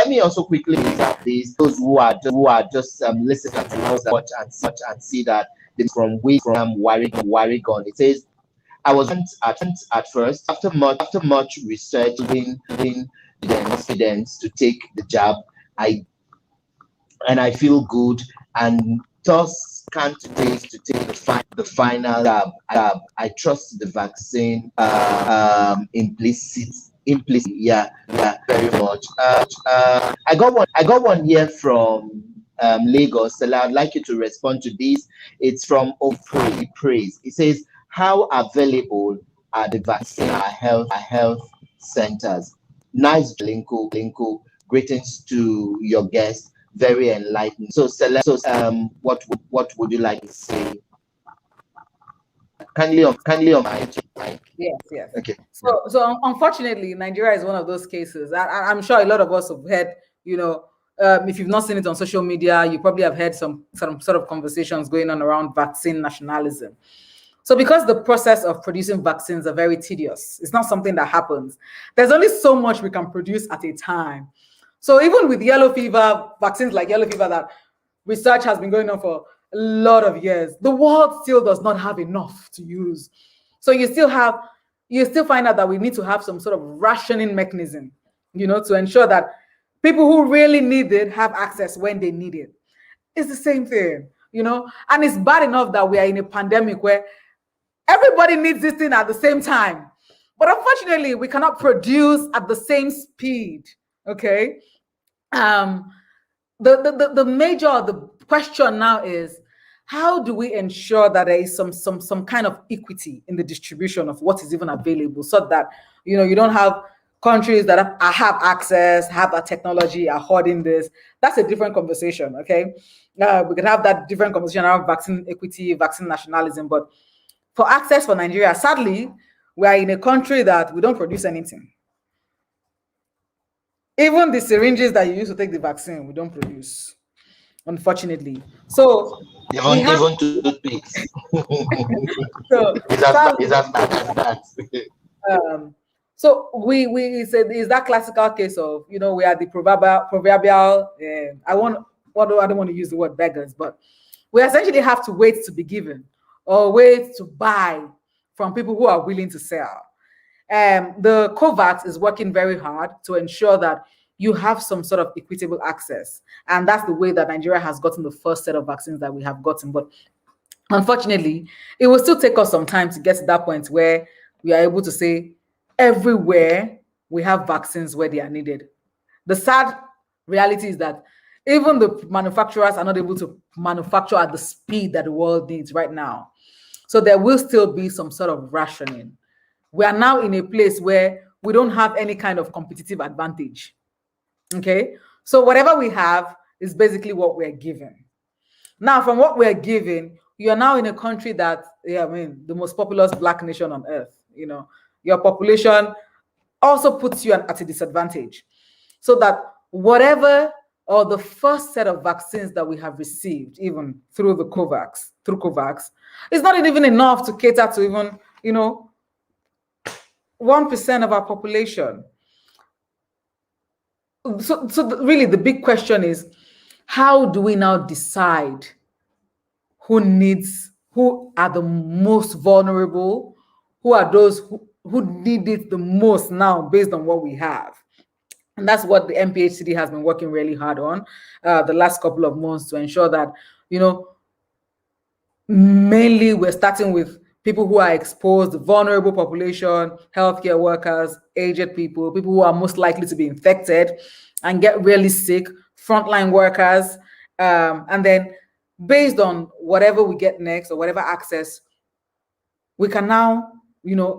Speaker 1: quickly recap these. Those who are just listening to us, watch and see that this from Warigon. It says, I was at first, after much research, doing evidence to take the jab, I feel good, and thus can't wait to take the final jab. I trust the vaccine implicit. Yeah, very much. I got one here from Lagos, so I'd like you to respond to this. It's from Praise. It says, how available are the vaccine at health centers? Nice, Shagalinku. Greetings to your guest. Very enlightening. So, what would you like to say? Kindly on mic.
Speaker 2: Yes.
Speaker 1: Okay.
Speaker 2: So unfortunately, Nigeria is one of those cases. I'm sure a lot of us have heard, if you've not seen it on social media, you probably have heard some sort of conversations going on around vaccine nationalism. So because the process of producing vaccines are very tedious, it's not something that happens. There's only so much we can produce at a time. So even with yellow fever, vaccines like yellow fever, that research has been going on for a lot of years, the world still does not have enough to use. So you still find out that we need to have some sort of rationing mechanism, to ensure that people who really need it have access when they need it. It's the same thing, and it's bad enough that we are in a pandemic where everybody needs this thing at the same time. But unfortunately, we cannot produce at the same speed. Okay. The major the question now is, how do we ensure that there is some kind of equity in the distribution of what is even available, so that you don't have countries that have access, have that technology, are hoarding this? That's a different conversation. Okay. We could have that different conversation around vaccine equity, vaccine nationalism. But for access for Nigeria, sadly, we are in a country that we don't produce anything. Even the syringes that you use to take the vaccine, we don't produce, unfortunately. So we have
Speaker 1: even toothpicks.
Speaker 2: so
Speaker 1: It's as bad as that.
Speaker 2: So we said is that classical case of we are the proverbial I don't want to use the word beggars, but we essentially have to wait to be given or wait to buy from people who are willing to sell. The COVAX is working very hard to ensure that you have some sort of equitable access, and that's the way that Nigeria has gotten the first set of vaccines that we have gotten. But unfortunately, it will still take us some time to get to that point where we are able to say everywhere we have vaccines where they are needed. The sad reality is that even the manufacturers are not able to manufacture at the speed that the world needs right now. So there will still be some sort of rationing. We are now in a place where we don't have any kind of competitive advantage. Okay, so whatever we have is basically what we're given. Now, from what we're given, you are now in a country that, the most populous Black nation on earth. Your population also puts you at a disadvantage. So that whatever, or the first set of vaccines that we have received, even through COVAX, is not even enough to cater to even, 1% of our population. So really the big question is, how do we now decide who are the most vulnerable, who are those who need it the most now based on what we have? And that's what the NPHCD has been working really hard on the last couple of months, to ensure that, mainly we're starting with people who are exposed, vulnerable population, healthcare workers, aged people who are most likely to be infected and get really sick, frontline workers. And then based on whatever we get next or whatever access, we can now,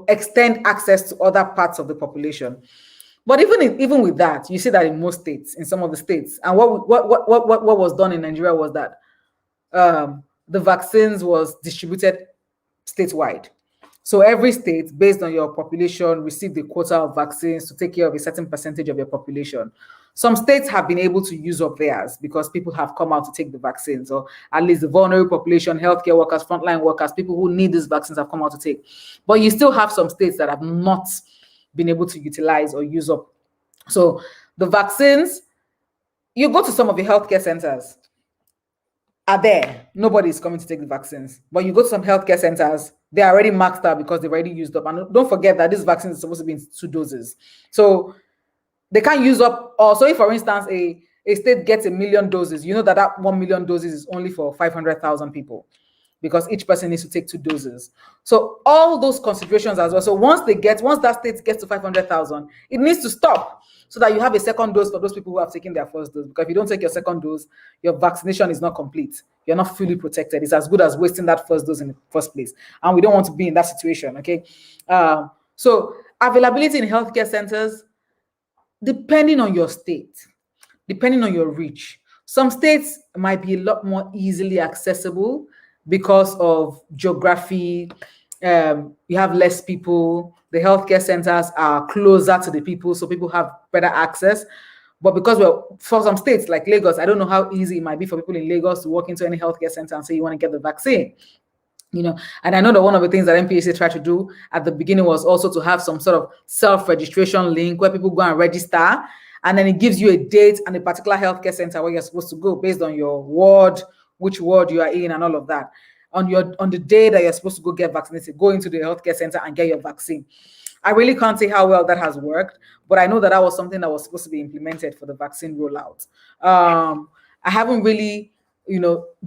Speaker 2: extend access to other parts of the population. But even with that, you see that in most states, in some of the states, and what was done in Nigeria was that the vaccines was distributed statewide. So every state, based on your population, received a quota of vaccines to take care of a certain percentage of your population. Some states have been able to use up theirs because people have come out to take the vaccines, or at least the vulnerable population, healthcare workers, frontline workers, people who need these vaccines have come out to take. But you still have some states that have not been able to utilize or use up. So the vaccines, you go to some of the healthcare centers, are there. Nobody's coming to take the vaccines. But you go to some healthcare centers, they're already maxed out because they've already used up. And don't forget that this vaccine is supposed to be in 2 doses. So they can't use up. Or so if, for instance, a state gets 1 million doses, you know that 1 million doses is only for 500,000 people, because each person needs to take 2 doses. So all those considerations as well. So once that state gets to 500,000, it needs to stop, so that you have a second dose for those people who have taken their first dose. Because if you don't take your second dose, your vaccination is not complete. You're not fully protected. It's as good as wasting that first dose in the first place. And we don't want to be in that situation, okay? So availability in healthcare centers, depending on your state, depending on your reach. Some states might be a lot more easily accessible because of geography. You have less people. The healthcare centers are closer to the people, so people have better access. But because for some states like Lagos, I don't know how easy it might be for people in Lagos to walk into any healthcare center and say you want to get the vaccine. And I know that one of the things that NPHC tried to do at the beginning was also to have some sort of self-registration link where people go and register, and then it gives you a date and a particular healthcare center where you're supposed to go based on your ward, which ward you are in, and all of that. On the day that you're supposed to go get vaccinated, go into the healthcare center and get your vaccine. I really can't say how well that has worked, but I know that was something that was supposed to be implemented for the vaccine rollout. I haven't really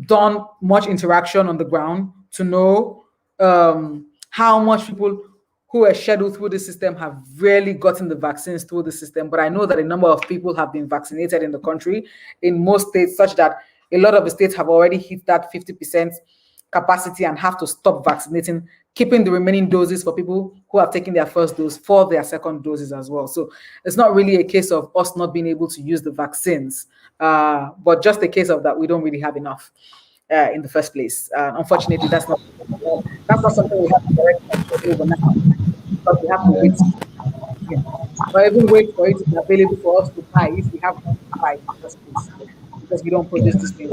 Speaker 2: done much interaction on the ground to know how much people who are scheduled through the system have really gotten the vaccines through the system. But I know that a number of people have been vaccinated in the country, in most states, such that a lot of the states have already hit that 50% capacity and have to stop vaccinating, keeping the remaining doses for people who have taken their first dose for their second doses as well. So it's not really a case of us not being able to use the vaccines, but just a case of that we don't really have enough in the first place. Unfortunately, that's not something we have to correct overnight, because we have to wait, or even wait for it to be available for us to buy if we have to buy in the first place, because we don't produce these things.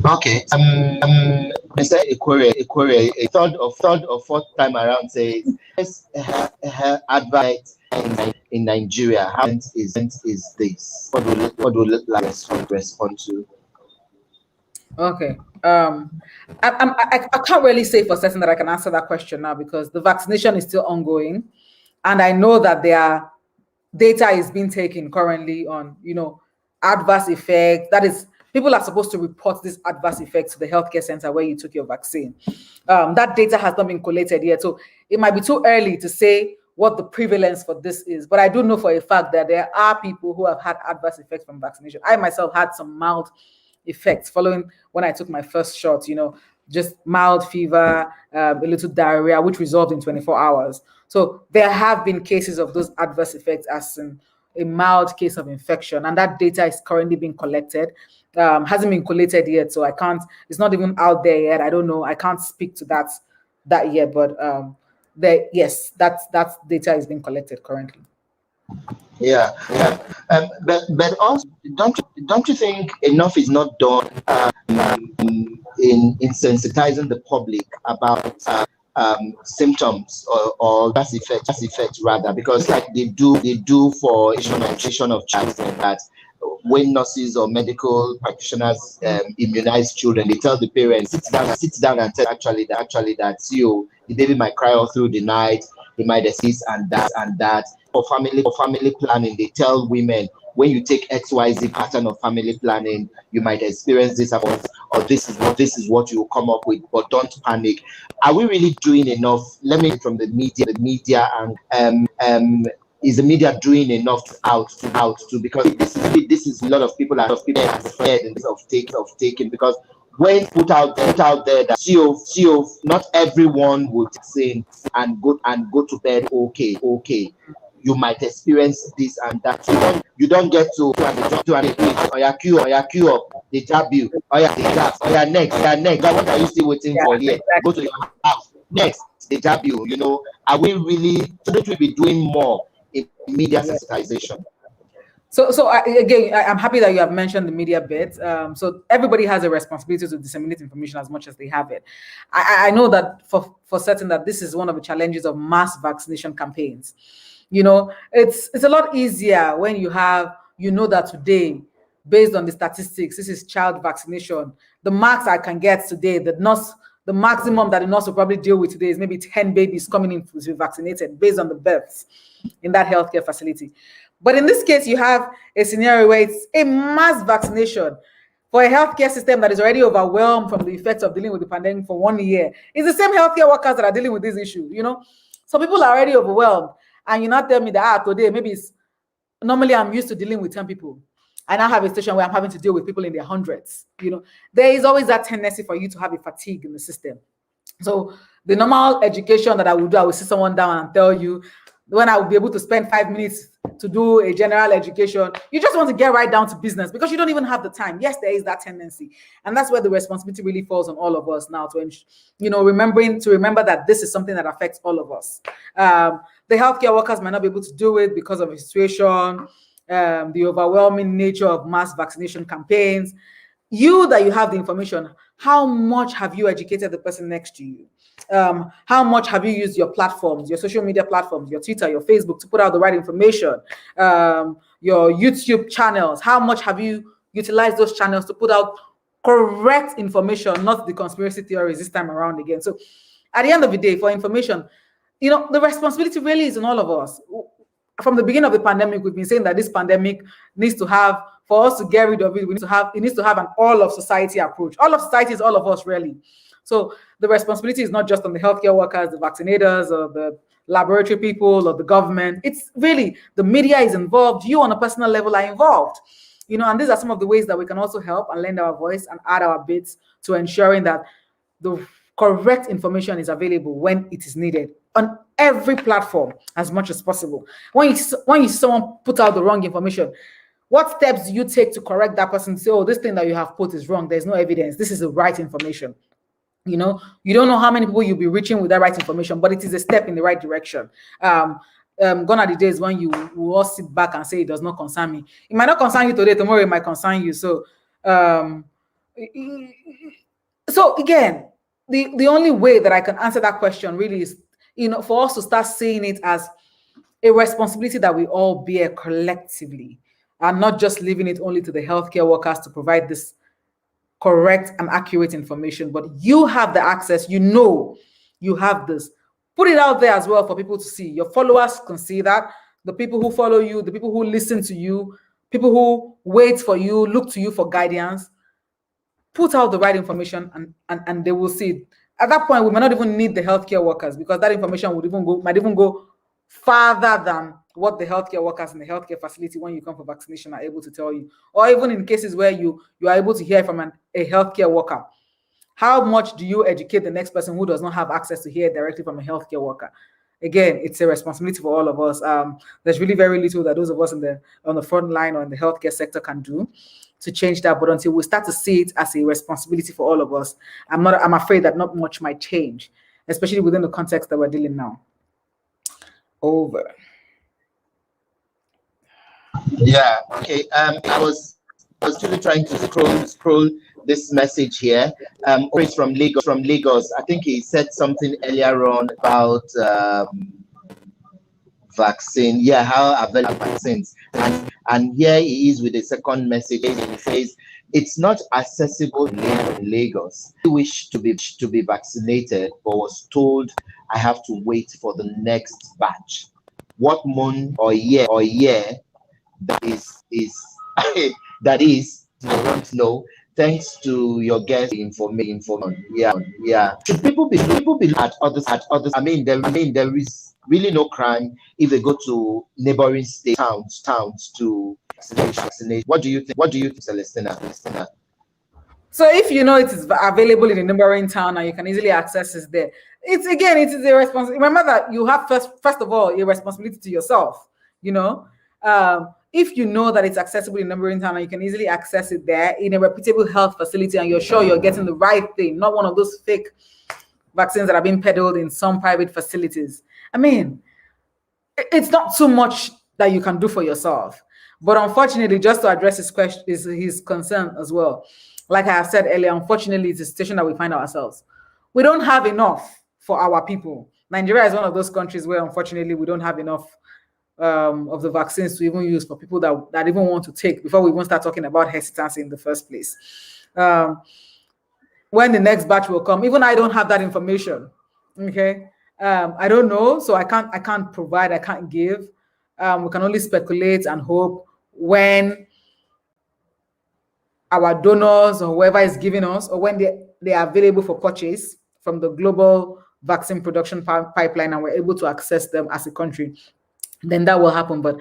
Speaker 1: Okay. Mr. Equere, a third or fourth time around says her advert in Nigeria. How is this? What will it like respond to?
Speaker 2: Okay. I can't really say for certain that I can answer that question now, because the vaccination is still ongoing, and I know that their data is being taken currently on, adverse effects. That is, people are supposed to report this adverse effects to the healthcare center where you took your vaccine. That data has not been collated yet, so it might be too early to say what the prevalence for this is. But I do know for a fact that there are people who have had adverse effects from vaccination. I myself had some mild effects following when I took my first shot, just mild fever, a little diarrhea, which resolved in 24 hours. So there have been cases of those adverse effects as in a mild case of infection, and that data is currently being collected. Hasn't been collated yet, so I can't, it's not even out there yet. I don't know. I can't speak to that yet, but yes, that data is being collected currently.
Speaker 1: Yeah. But also, don't you think enough is not done in sensitizing the public about symptoms or gas effects rather, because like they do for immunization of children, that when nurses or medical practitioners immunize children, they tell the parents, sit down and tell actually that the baby might cry all through the night, he might assist and that. For family planning, they tell women, when you take XYZ pattern of family planning, you might experience this, or this is what you will come up with, but don't panic. Are we really doing enough? Let me from the media and is the media doing enough out to, because this is a lot of people are scared of taking, because when put out there that CEO, not everyone would sing and go to bed okay. You might experience this and that. You don't get to or your queue up, they jab you, or your next. What are you still waiting for here?
Speaker 2: Exactly.
Speaker 1: Go to your house. Next, they jab you. Are we really? Shouldn't we be doing more in media sensitization?
Speaker 2: So again, I'm happy that you have mentioned the media bit. So everybody has a responsibility to disseminate information as much as they have it. I know that for certain that this is one of the challenges of mass vaccination campaigns. It's a lot easier when you have, that today, based on the statistics, this is child vaccination. The max I can get today, the maximum that the nurse will probably deal with today is maybe 10 babies coming in to be vaccinated based on the births in that healthcare facility. But in this case, you have a scenario where it's a mass vaccination for a healthcare system that is already overwhelmed from the effects of dealing with the pandemic for 1 year. It's the same healthcare workers that are dealing with this issue, So people are already overwhelmed. And you not tell me that today, maybe normally I'm used to dealing with 10 people. I now have a station where I'm having to deal with people in their hundreds. There is always that tendency for you to have a fatigue in the system. So the normal education that I would do, I will sit someone down and tell you, when I will be able to spend 5 minutes to do a general education, you just want to get right down to business because you don't even have the time. Yes, there is that tendency. And that's where the responsibility really falls on all of us now to, remember that this is something that affects all of us. The healthcare workers might not be able to do it because of the situation, the overwhelming nature of mass vaccination campaigns. You have the information, how much have you educated the person next to you? How much have you used your platforms, your social media platforms, your Twitter, your Facebook to put out the right information? Your YouTube channels, how much have you utilized those channels to put out correct information, not the conspiracy theories this time around again? So at the end of the day, for information, the responsibility really is on all of us. From the beginning of the pandemic, we've been saying that this pandemic needs to have for us to get rid of it, it needs to have an all of society approach. All of society is all of us, really. So the responsibility is not just on the healthcare workers, the vaccinators, or the laboratory people, or the government. It's really the media is involved. You on a personal level are involved. And these are some of the ways that we can also help and lend our voice and add our bits to ensuring that the correct information is available when it is needed on every platform as much as possible. When you see someone put out the wrong information, what steps do you take to correct that person? Say, oh, this thing that you have put is wrong. There's no evidence. This is the right information. You don't know how many people you'll be reaching with that right information, but it is a step in the right direction. Gone are the days when you will all sit back and say it does not concern me. It might not concern you today, tomorrow it might concern you. So again, the only way that I can answer that question really is, for us to start seeing it as a responsibility that we all bear collectively, and not just leaving it only to the healthcare workers to provide this correct and accurate information. But you have the access, you have this. Put it out there as well for people to see. Your followers can see that. The people who follow you, the people who listen to you, people who wait for you, look to you for guidance. Put out the right information and they will see it. At that point, we might not even need the healthcare workers, because that information might even go farther than what the healthcare workers in the healthcare facility, when you come for vaccination, are able to tell you. Or even in cases where you are able to hear from a healthcare worker. How much do you educate the next person who does not have access to hear directly from a healthcare worker? Again, it's a responsibility for all of us. There's really very little that those of us on the front line or in the healthcare sector can do to change that. But until we start to see it as a responsibility for all of us, I'm afraid that not much might change, especially within the context that we're dealing now. Over.
Speaker 1: Yeah. Okay. I was really trying to scroll this message here. It's from Lagos. I think he said something earlier on about vaccine. Yeah, how available vaccines. And here he is with the second message. He says it's not accessible in Lagos. I wish to be vaccinated, but was told I have to wait for the next batch. What month or year that is that is, I don't know. Thanks to your guest information. Yeah. Should people be at others? I mean, there is really no crime if they go to neighboring states, towns to vaccinate. What do you think, Celestina?
Speaker 2: So if it is available in a neighboring town and you can easily access it there, it is a responsibility. Remember that you have first of all a responsibility to yourself. If you know that it's accessible in a neighboring town and you can easily access it there in a reputable health facility, and you're sure you're getting the right thing, not one of those fake vaccines that are being peddled in some private facilities. I mean, it's not too much that you can do for yourself. But unfortunately, just to address his concern as well, like I have said earlier, unfortunately, it's a situation that we find ourselves. We don't have enough for our people. Nigeria is one of those countries where, unfortunately, we don't have enough of the vaccines to even use for people that even want to take, before we even start talking about hesitancy in the first place. When the next batch will come, even I don't have that information. Okay, I don't know, so I can't provide, I can't give. We can only speculate and hope when our donors or whoever is giving us, or when they are available for purchase from the global vaccine production pipeline, and we're able to access them as a country, then that will happen. But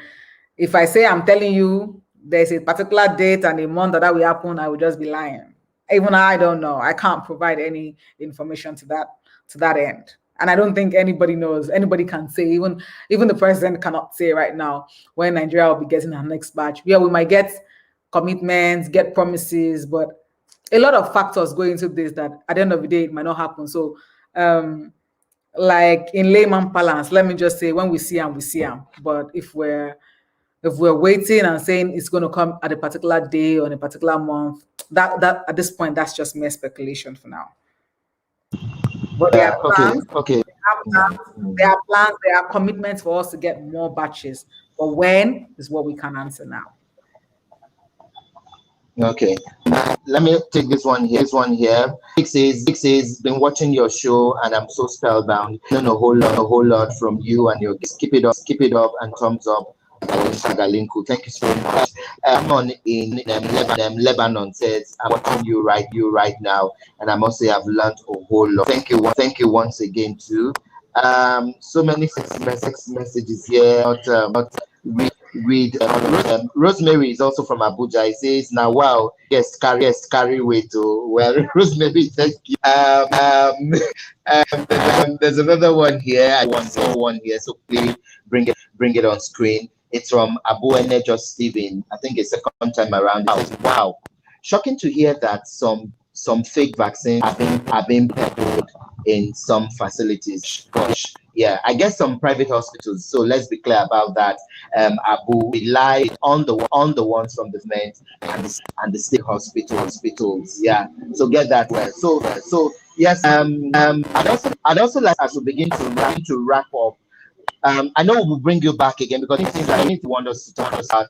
Speaker 2: if I say I'm telling you there's a particular date and a month that will happen, I would just be lying. Even I don't know. I can't provide any information to that end. And I don't think anybody knows. Anybody can say, even the president cannot say right now when Nigeria will be getting our next batch. Yeah, we might get commitments, get promises, but a lot of factors go into this that at the end of the day, it might not happen. So, like in layman parlance, let me just say, when we see them, we see them. But if we're waiting and saying it's going to come at a particular day or in a particular month, that at this point, that's just mere speculation for now. But there are plans.
Speaker 1: Okay.
Speaker 2: There are plans. There are commitments for us to get more batches. But when is what we can answer now.
Speaker 1: Okay. Let me take this one here. It says, been watching your show and I'm so spellbound. Learn a whole lot from you and your guests. Keep it up and thumbs up Shagalinku. Thank you so much. Someone in Lebanon says, I'm watching you right now, and I must say I've learned a whole lot. Thank you once again too. So many text messages here. Not read. Rosemary is also from Abuja. He says, now wow, yes, carry weight. Oh, well, Rosemary, thank you. There's another one here. I want one here, so please bring it on screen. It's from Abuja, just Steven. I think it's second time around. Wow. Shocking to hear that some fake vaccines are being peddled in some facilities. Gosh, yeah, I guess some private hospitals. So let's be clear about that. Abu relied on the ones from the government and the state hospitals. Yeah. So get that well. So yes. I'd also like as we begin to wrap up. I know we'll bring you back again because it seems like you need to want us to talk us out,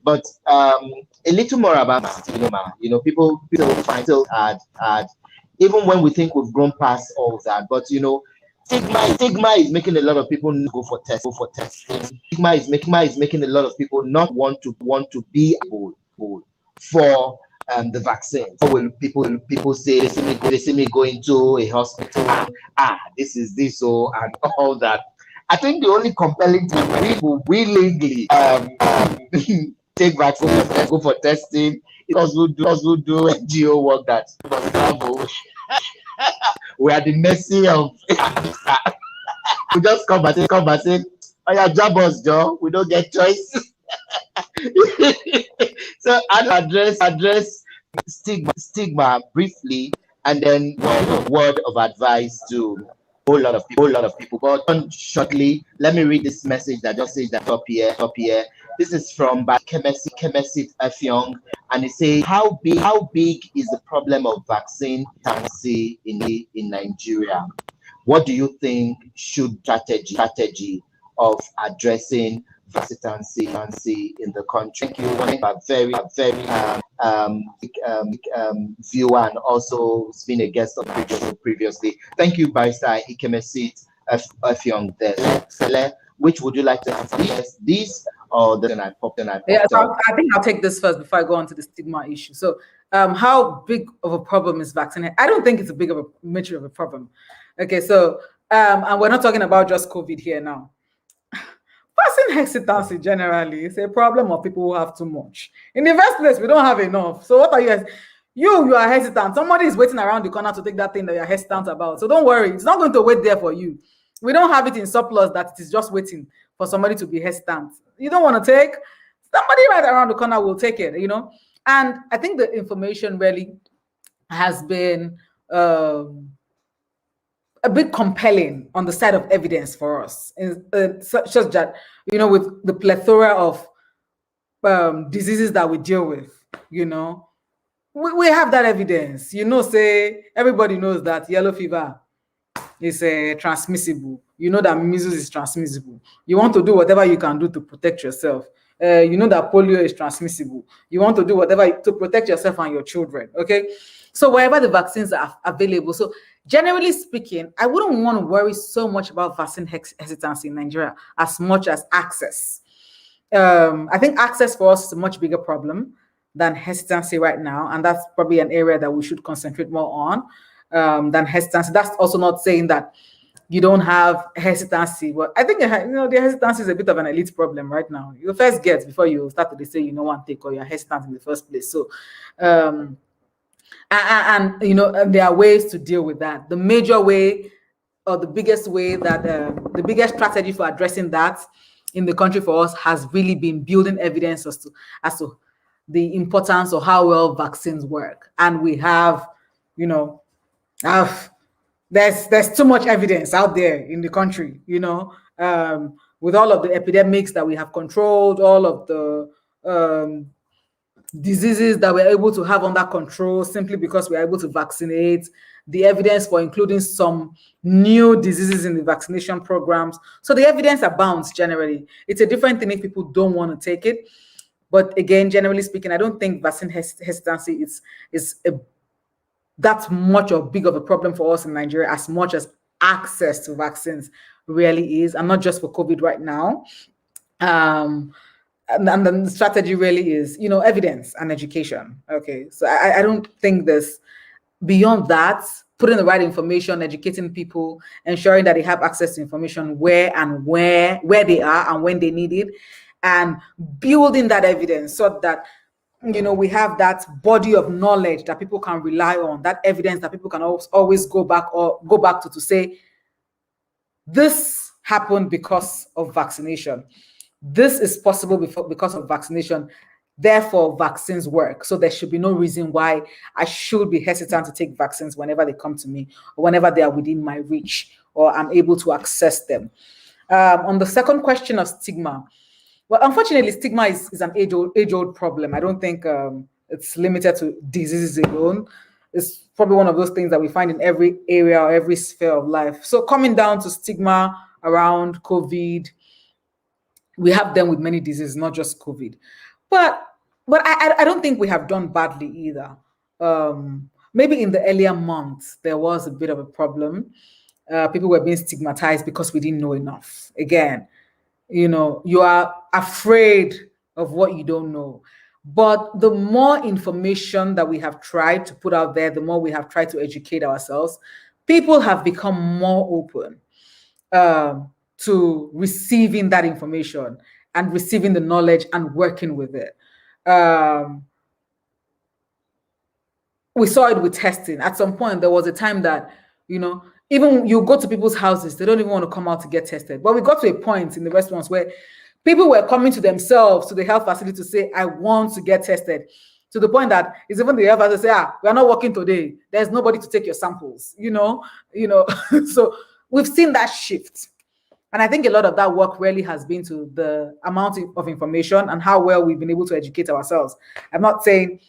Speaker 1: but a little more about stigma. You know, people still add, even when we think we've grown past all that. But you know, stigma is making a lot of people go for testing. Stigma is making a lot of people not want to be able for the vaccine. How will people say they see me go into a hospital? This is this and all that. I think the only compelling thing people willingly take vaccine, go for testing, because we do NGO work that we are the mercy of. We just come and say, oh yeah, job us, Joe. We don't get choice. So I address stigma briefly, and then word of advice to whole lot of people. But shortly, let me read this message that just says that up here. This is from Kemesit Efyong, and it says, how big is the problem of vaccine hesitancy in Nigeria? What do you think should strategy of addressing hesitancy in the country? Thank you. A very viewer, and also has been a guest on the show previously. Thank you, Barrister Ikemesit Efyong there. Sele, which would you like to answer? This or then I popped
Speaker 2: Yeah, so I think I'll take this first before I go on to the stigma issue. So how big of a problem is vaccine? I don't think it's a big of a much of a problem. Okay, so and we're not talking about just COVID here now. Vaccine hesitancy generally is a problem of people who have too much. In the first place, we don't have enough. So what are you? You are hesitant. Somebody is waiting around the corner to take that thing that you're hesitant about. So don't worry, it's not going to wait there for you. We don't have it in surplus that it is just waiting for somebody to be hesitant. You don't want to take, somebody right around the corner will take it, you know. And I think the information really has been a bit compelling on the side of evidence for us, such as that, you know, with the plethora of diseases that we deal with, you know, we have that evidence. You know, say everybody knows that yellow fever is transmissible. You know that measles is transmissible. You want to do whatever you can do to protect yourself. You know that polio is transmissible. You want to do whatever to protect yourself and your children. Okay, so wherever the vaccines are available. So generally speaking, I wouldn't want to worry so much about vaccine hesitancy in Nigeria as much as access. I think access for us is a much bigger problem than hesitancy right now, and that's probably an area that we should concentrate more on than hesitancy. That's also not saying that you don't have hesitancy. But I think, you know, the hesitancy is a bit of an elite problem right now. You first get before you start to say you don't want to take, or you're hesitant in the first place. So, and you know, there are ways to deal with that. The major way, or the biggest way that the biggest strategy for addressing that in the country for us has really been building evidence as to the importance of how well vaccines work. And we have, you know, there's too much evidence out there in the country, you know, with all of the epidemics that we have controlled, all of the diseases that we're able to have under control simply because we're able to vaccinate, the evidence for including some new diseases in the vaccination programs. So the evidence abounds generally. It's a different thing if people don't want to take it. But again, generally speaking, I don't think vaccine hesitancy is that much or big of a problem for us in Nigeria as much as access to vaccines really is, and not just for COVID right now. And then the strategy really is, evidence and education. Okay, so I don't think there's beyond that. Putting the right information, educating people, ensuring that they have access to information where they are and when they need it, and building that evidence so that we have that body of knowledge that people can rely on, that evidence that people can always go back to say this happened because of vaccination. This is possible because of vaccination. Therefore, vaccines work. So there should be no reason why I should be hesitant to take vaccines whenever they come to me or whenever they are within my reach or I'm able to access them. On the second question of stigma, well, unfortunately, stigma is an age-old problem. I don't think it's limited to diseases alone. It's probably one of those things that we find in every area or every sphere of life. So coming down to stigma around COVID, we have them with many diseases, not just COVID. But I don't think we have done badly either. Maybe in the earlier months, there was a bit of a problem. People were being stigmatized because we didn't know enough. Again, you are afraid of what you don't know. But the more information that we have tried to put out there, the more we have tried to educate ourselves, people have become more open to receiving that information and receiving the knowledge and working with it. We saw it with testing. At some point, there was a time that, even you go to people's houses, they don't even want to come out to get tested. But we got to a point in the restaurants where people were coming to themselves, to the health facility to say, I want to get tested. To the point that it's even the health facility say, we are not working today. There's nobody to take your samples, So we've seen that shift. And I think a lot of that work really has been to the amount of information and how well we've been able to educate ourselves. I'm not saying,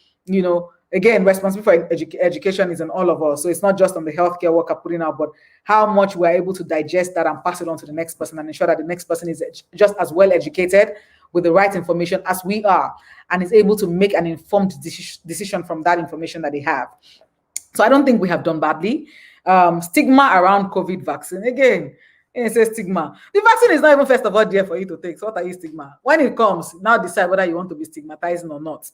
Speaker 2: again, responsibility for education is on all of us. So it's not just on the healthcare worker putting out, but how much we're able to digest that and pass it on to the next person and ensure that the next person is just as well educated with the right information as we are and is able to make an informed decision from that information that they have. So I don't think we have done badly. Stigma around COVID vaccine, again, it says stigma. The vaccine is not even first of all there for you to take. So what are you stigma? When it comes, now decide whether you want to be stigmatizing or not.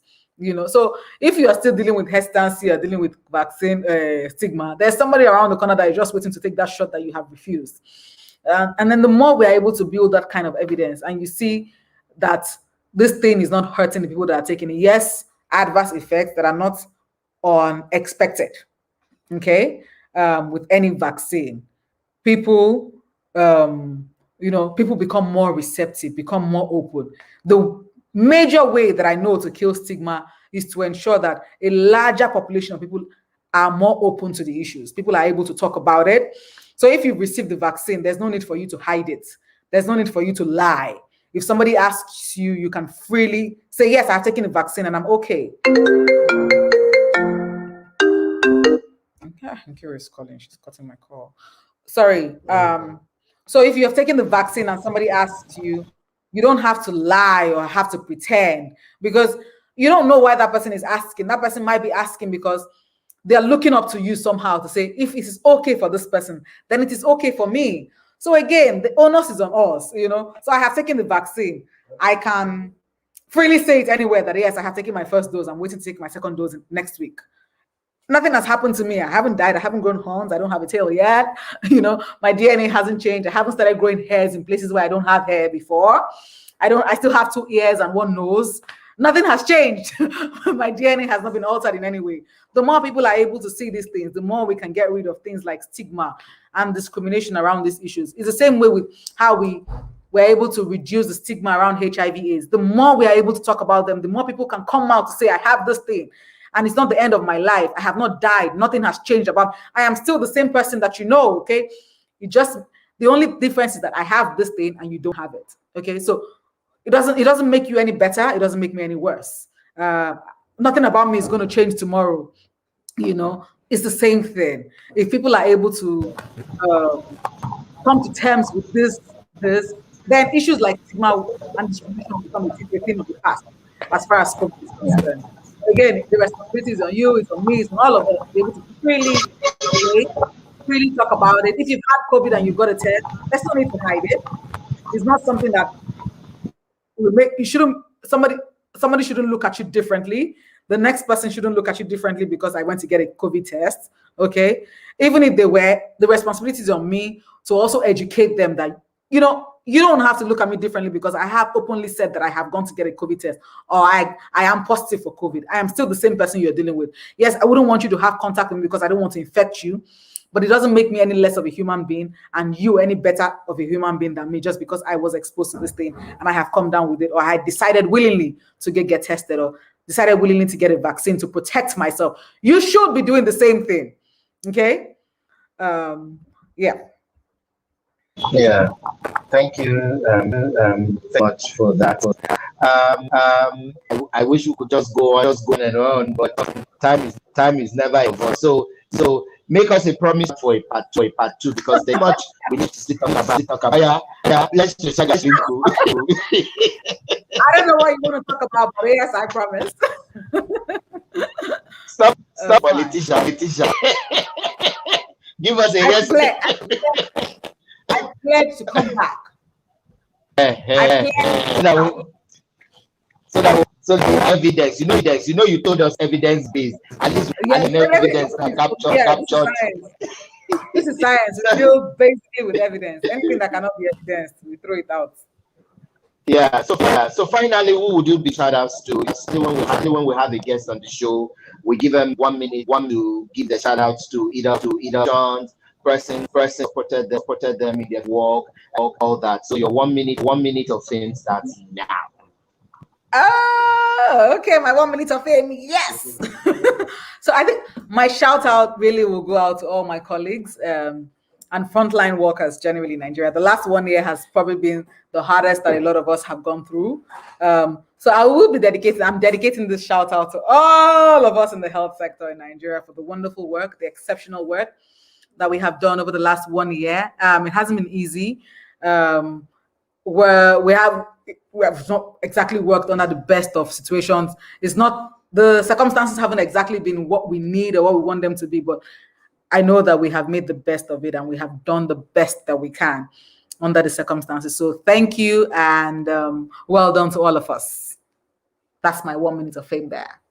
Speaker 2: So if you are still dealing with hesitancy or dealing with vaccine stigma, there's somebody around the corner that is just waiting to take that shot that you have refused. And then the more we are able to build that kind of evidence and you see that this thing is not hurting the people that are taking it. Yes, adverse effects that are not unexpected, okay, with any vaccine. People people become more receptive, become more open. The major way that I know to kill stigma is to ensure that a larger population of people are more open to the issues. People are able to talk about it. So if you've received the vaccine, there's no need for you to hide it. There's no need for you to lie. If somebody asks you, you can freely say, yes, I've taken the vaccine and I'm okay. Okay, I'm curious calling. She's cutting my call. Sorry. So if you have taken the vaccine and somebody asks you, you don't have to lie or have to pretend because you don't know why that person is asking. That person might be asking because they're looking up to you somehow to say, if it is okay for this person, then it is okay for me. So again, the onus is on us, So I have taken the vaccine. I can freely say it anywhere that, yes, I have taken my first dose. I'm waiting to take my second dose next week. Nothing has happened to me. I haven't died. I haven't grown horns. I don't have a tail yet. My DNA hasn't changed. I haven't started growing hairs in places where I don't have hair before. I still have 2 ears and 1 nose. Nothing has changed. My DNA has not been altered in any way. The more people are able to see these things, the more we can get rid of things like stigma and discrimination around these issues. It's the same way with how we were able to reduce the stigma around HIV/AIDS. The more we are able to talk about them, the more people can come out to say, I have this thing. And it's not the end of my life. I have not died. Nothing has changed I am still the same person that okay? The only difference is that I have this thing and you don't have it, okay? So it doesn't make you any better. It doesn't make me any worse. Nothing about me is going to change tomorrow, It's the same thing. If people are able to come to terms with this, then issues like stigma and discrimination become a thing of the past as far as COVID is concerned. Again, the responsibility is on you, it's on me, it's on all of us to be able to freely talk about it. If you've had COVID and you've got a test, there's no need to hide it. It's not something that you shouldn't, somebody shouldn't look at you differently. The next person shouldn't look at you differently because I went to get a COVID test. Okay. Even if they were, the responsibility is on me to also educate them that, you don't have to look at me differently because I have openly said that I have gone to get a COVID test, or I am positive for COVID. I am still the same person you're dealing with. Yes, I wouldn't want you to have contact with me because I don't want to infect you, but it doesn't make me any less of a human being and you any better of a human being than me just because I was exposed to this thing and I have come down with it, or I decided willingly to get tested, or decided willingly to get a vaccine to protect myself. You should be doing the same thing. Okay. Yeah.
Speaker 1: Yeah, thank you so much for that. I wish we could just go on and on, but time is never enough. So make us a promise for a part two, because there's much we need to talk about. Yeah, let's just Shagalinku.
Speaker 2: I don't know what you want to talk about, but yes, I promise.
Speaker 1: Stop, politician. Give us a yes.
Speaker 2: I pledge to come back.
Speaker 1: So the evidence, you told us evidence based. At least evidence can capture.
Speaker 2: This is science. We deal basically with evidence. Anything that cannot be evidence, we throw it out.
Speaker 1: Yeah. So finally, who would you be shout outs to? Still, when we have a guest on the show, we give them 1 minute, to give the shout outs to either John, person supported them in their work, all that. So your 1 minute of fame starts now.
Speaker 2: Oh, okay. My 1 minute of fame. Yes. So I think my shout out really will go out to all my colleagues and frontline workers generally in Nigeria. The last 1 year has probably been the hardest that a lot of us have gone through. So I will be I'm dedicating this shout out to all of us in the health sector in Nigeria for the wonderful work, the exceptional work that we have done over the last 1 year. It hasn't been easy. We have not exactly worked under the best of situations. It's not, the circumstances haven't exactly been what we need or what we want them to be, but I know that we have made the best of it and we have done the best that we can under the circumstances. So thank you, and well done to all of us. That's my 1 minute of fame there.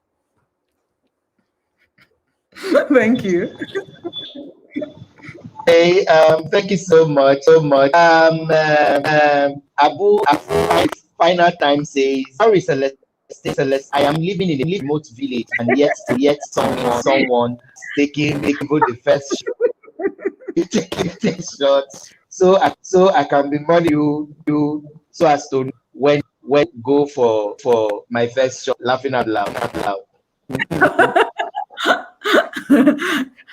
Speaker 2: Thank you.
Speaker 1: Hey, thank you so much. Abu, final time says, sorry, Celeste, I am living in a remote village, and yet someone taking the first shot, so I can be money you so as to when go for my first shot, laughing out loud.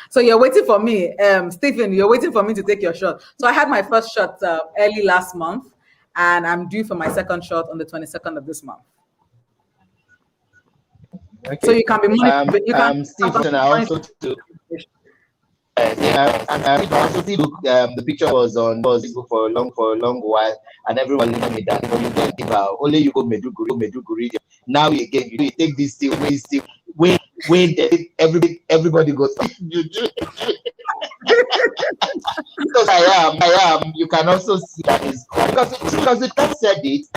Speaker 2: So you're waiting for me, Stephen, you're waiting for me to take your shot. So I had my first shot early last month, and I'm due for my second shot on the 22nd of this month. Okay. So you can be monitoring.
Speaker 1: Stephen, I also do. I also see the picture was on Facebook for a long while, and everyone telling me that you don't give out. Only you go Meduguri. Now you take this still when everybody goes. You do. Because I am. You can also see that is because the guy said it.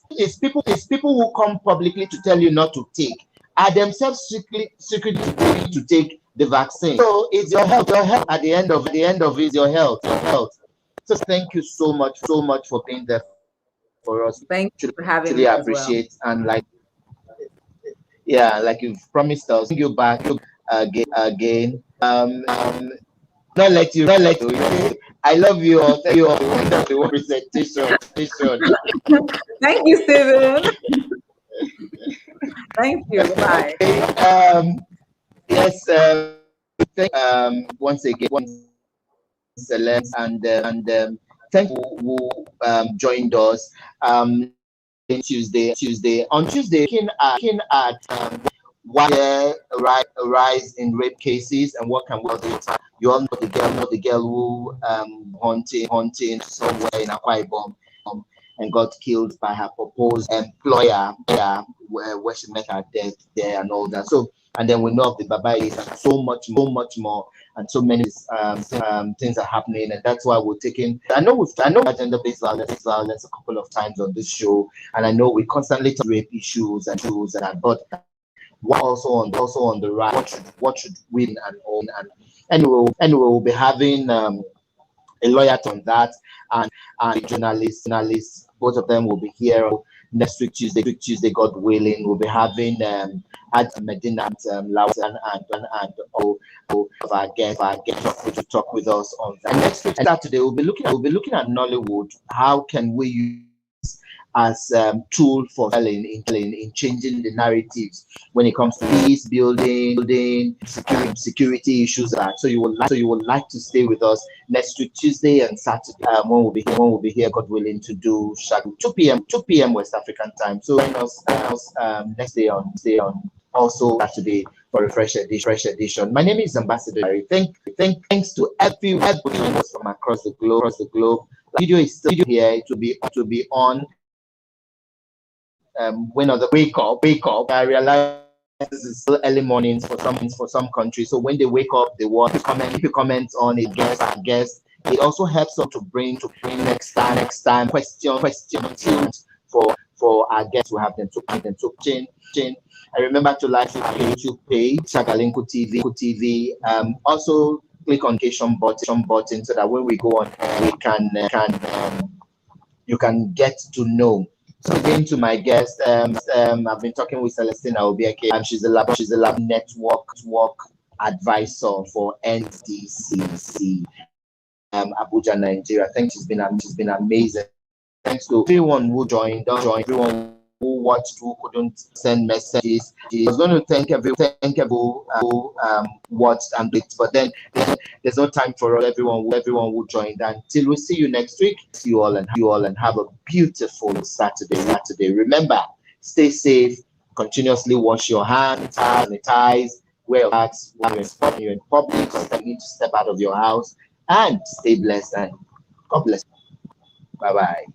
Speaker 1: It's people who come publicly to tell you not to take are themselves secretly going to take the vaccine. So it's your health. At the end of it, your health. So thank you so much for being there for us.
Speaker 2: Thank you for having me.
Speaker 1: Really appreciate and like you've promised us, bring you back again. Not let you. I love you all. Thank you all for the presentation.
Speaker 2: Thank you, Stephen. Thank you. Bye.
Speaker 1: Yes. Once again, Celeste and thank you who joined us. Tuesday. On Tuesday, looking at why there a rise in rape cases and what can we do. You all know the girl who hunting somewhere in Akwa Ibom and got killed by her proposed employer, where she met her death there and all that. So and then we know of the Babais and so much more, and so many things are happening, and that's why we're taking. I know gender-based violence a couple of times on this show, and I know we constantly talk rape issues and that, but also on the right. What should win and anyway, we'll be having a lawyer on that, and journalists. Both of them will be here next week, Tuesday, God willing. We'll be having Ad Medina Lawan and all of our guests to talk with us on that. And next week, Saturday, we'll be looking at Nollywood. How can we use as tool for selling in changing the narratives when it comes to peace building, security issues. So you would like to stay with us next week, Tuesday and Saturday, when we'll be here, God willing, to do Shagalinku 2 p.m. West African time. So join us next day on also Saturday for a fresh edition. My name is Ambassador Larry. Thanks to everyone from across the globe. The video is still here. It will be on. When the wake up, I realize this is still early mornings for some countries. So when they wake up, they want to comments on it. Guess it also helps them to bring next time questions for our guests to have them to change. I remember to like our YouTube page, Shagalinku TV. Also click on notification button so that when we go on, we can you can get to know. So again, to my guest, I've been talking with Celestina Obiekea. She's a lab network advisor for NCDC, Abuja, Nigeria. I think she's been amazing. Thanks to everyone who joined, everyone who watched, who couldn't send messages. I was going to thank everyone who watched and did, but then there's no time for everyone who joined. Until we see you next week, see you all and have a beautiful Saturday. Remember, stay safe, continuously wash your hands, sanitize, wear your masks when you're in public, or you need to step out of your house, and stay blessed, and God bless you. Bye-bye.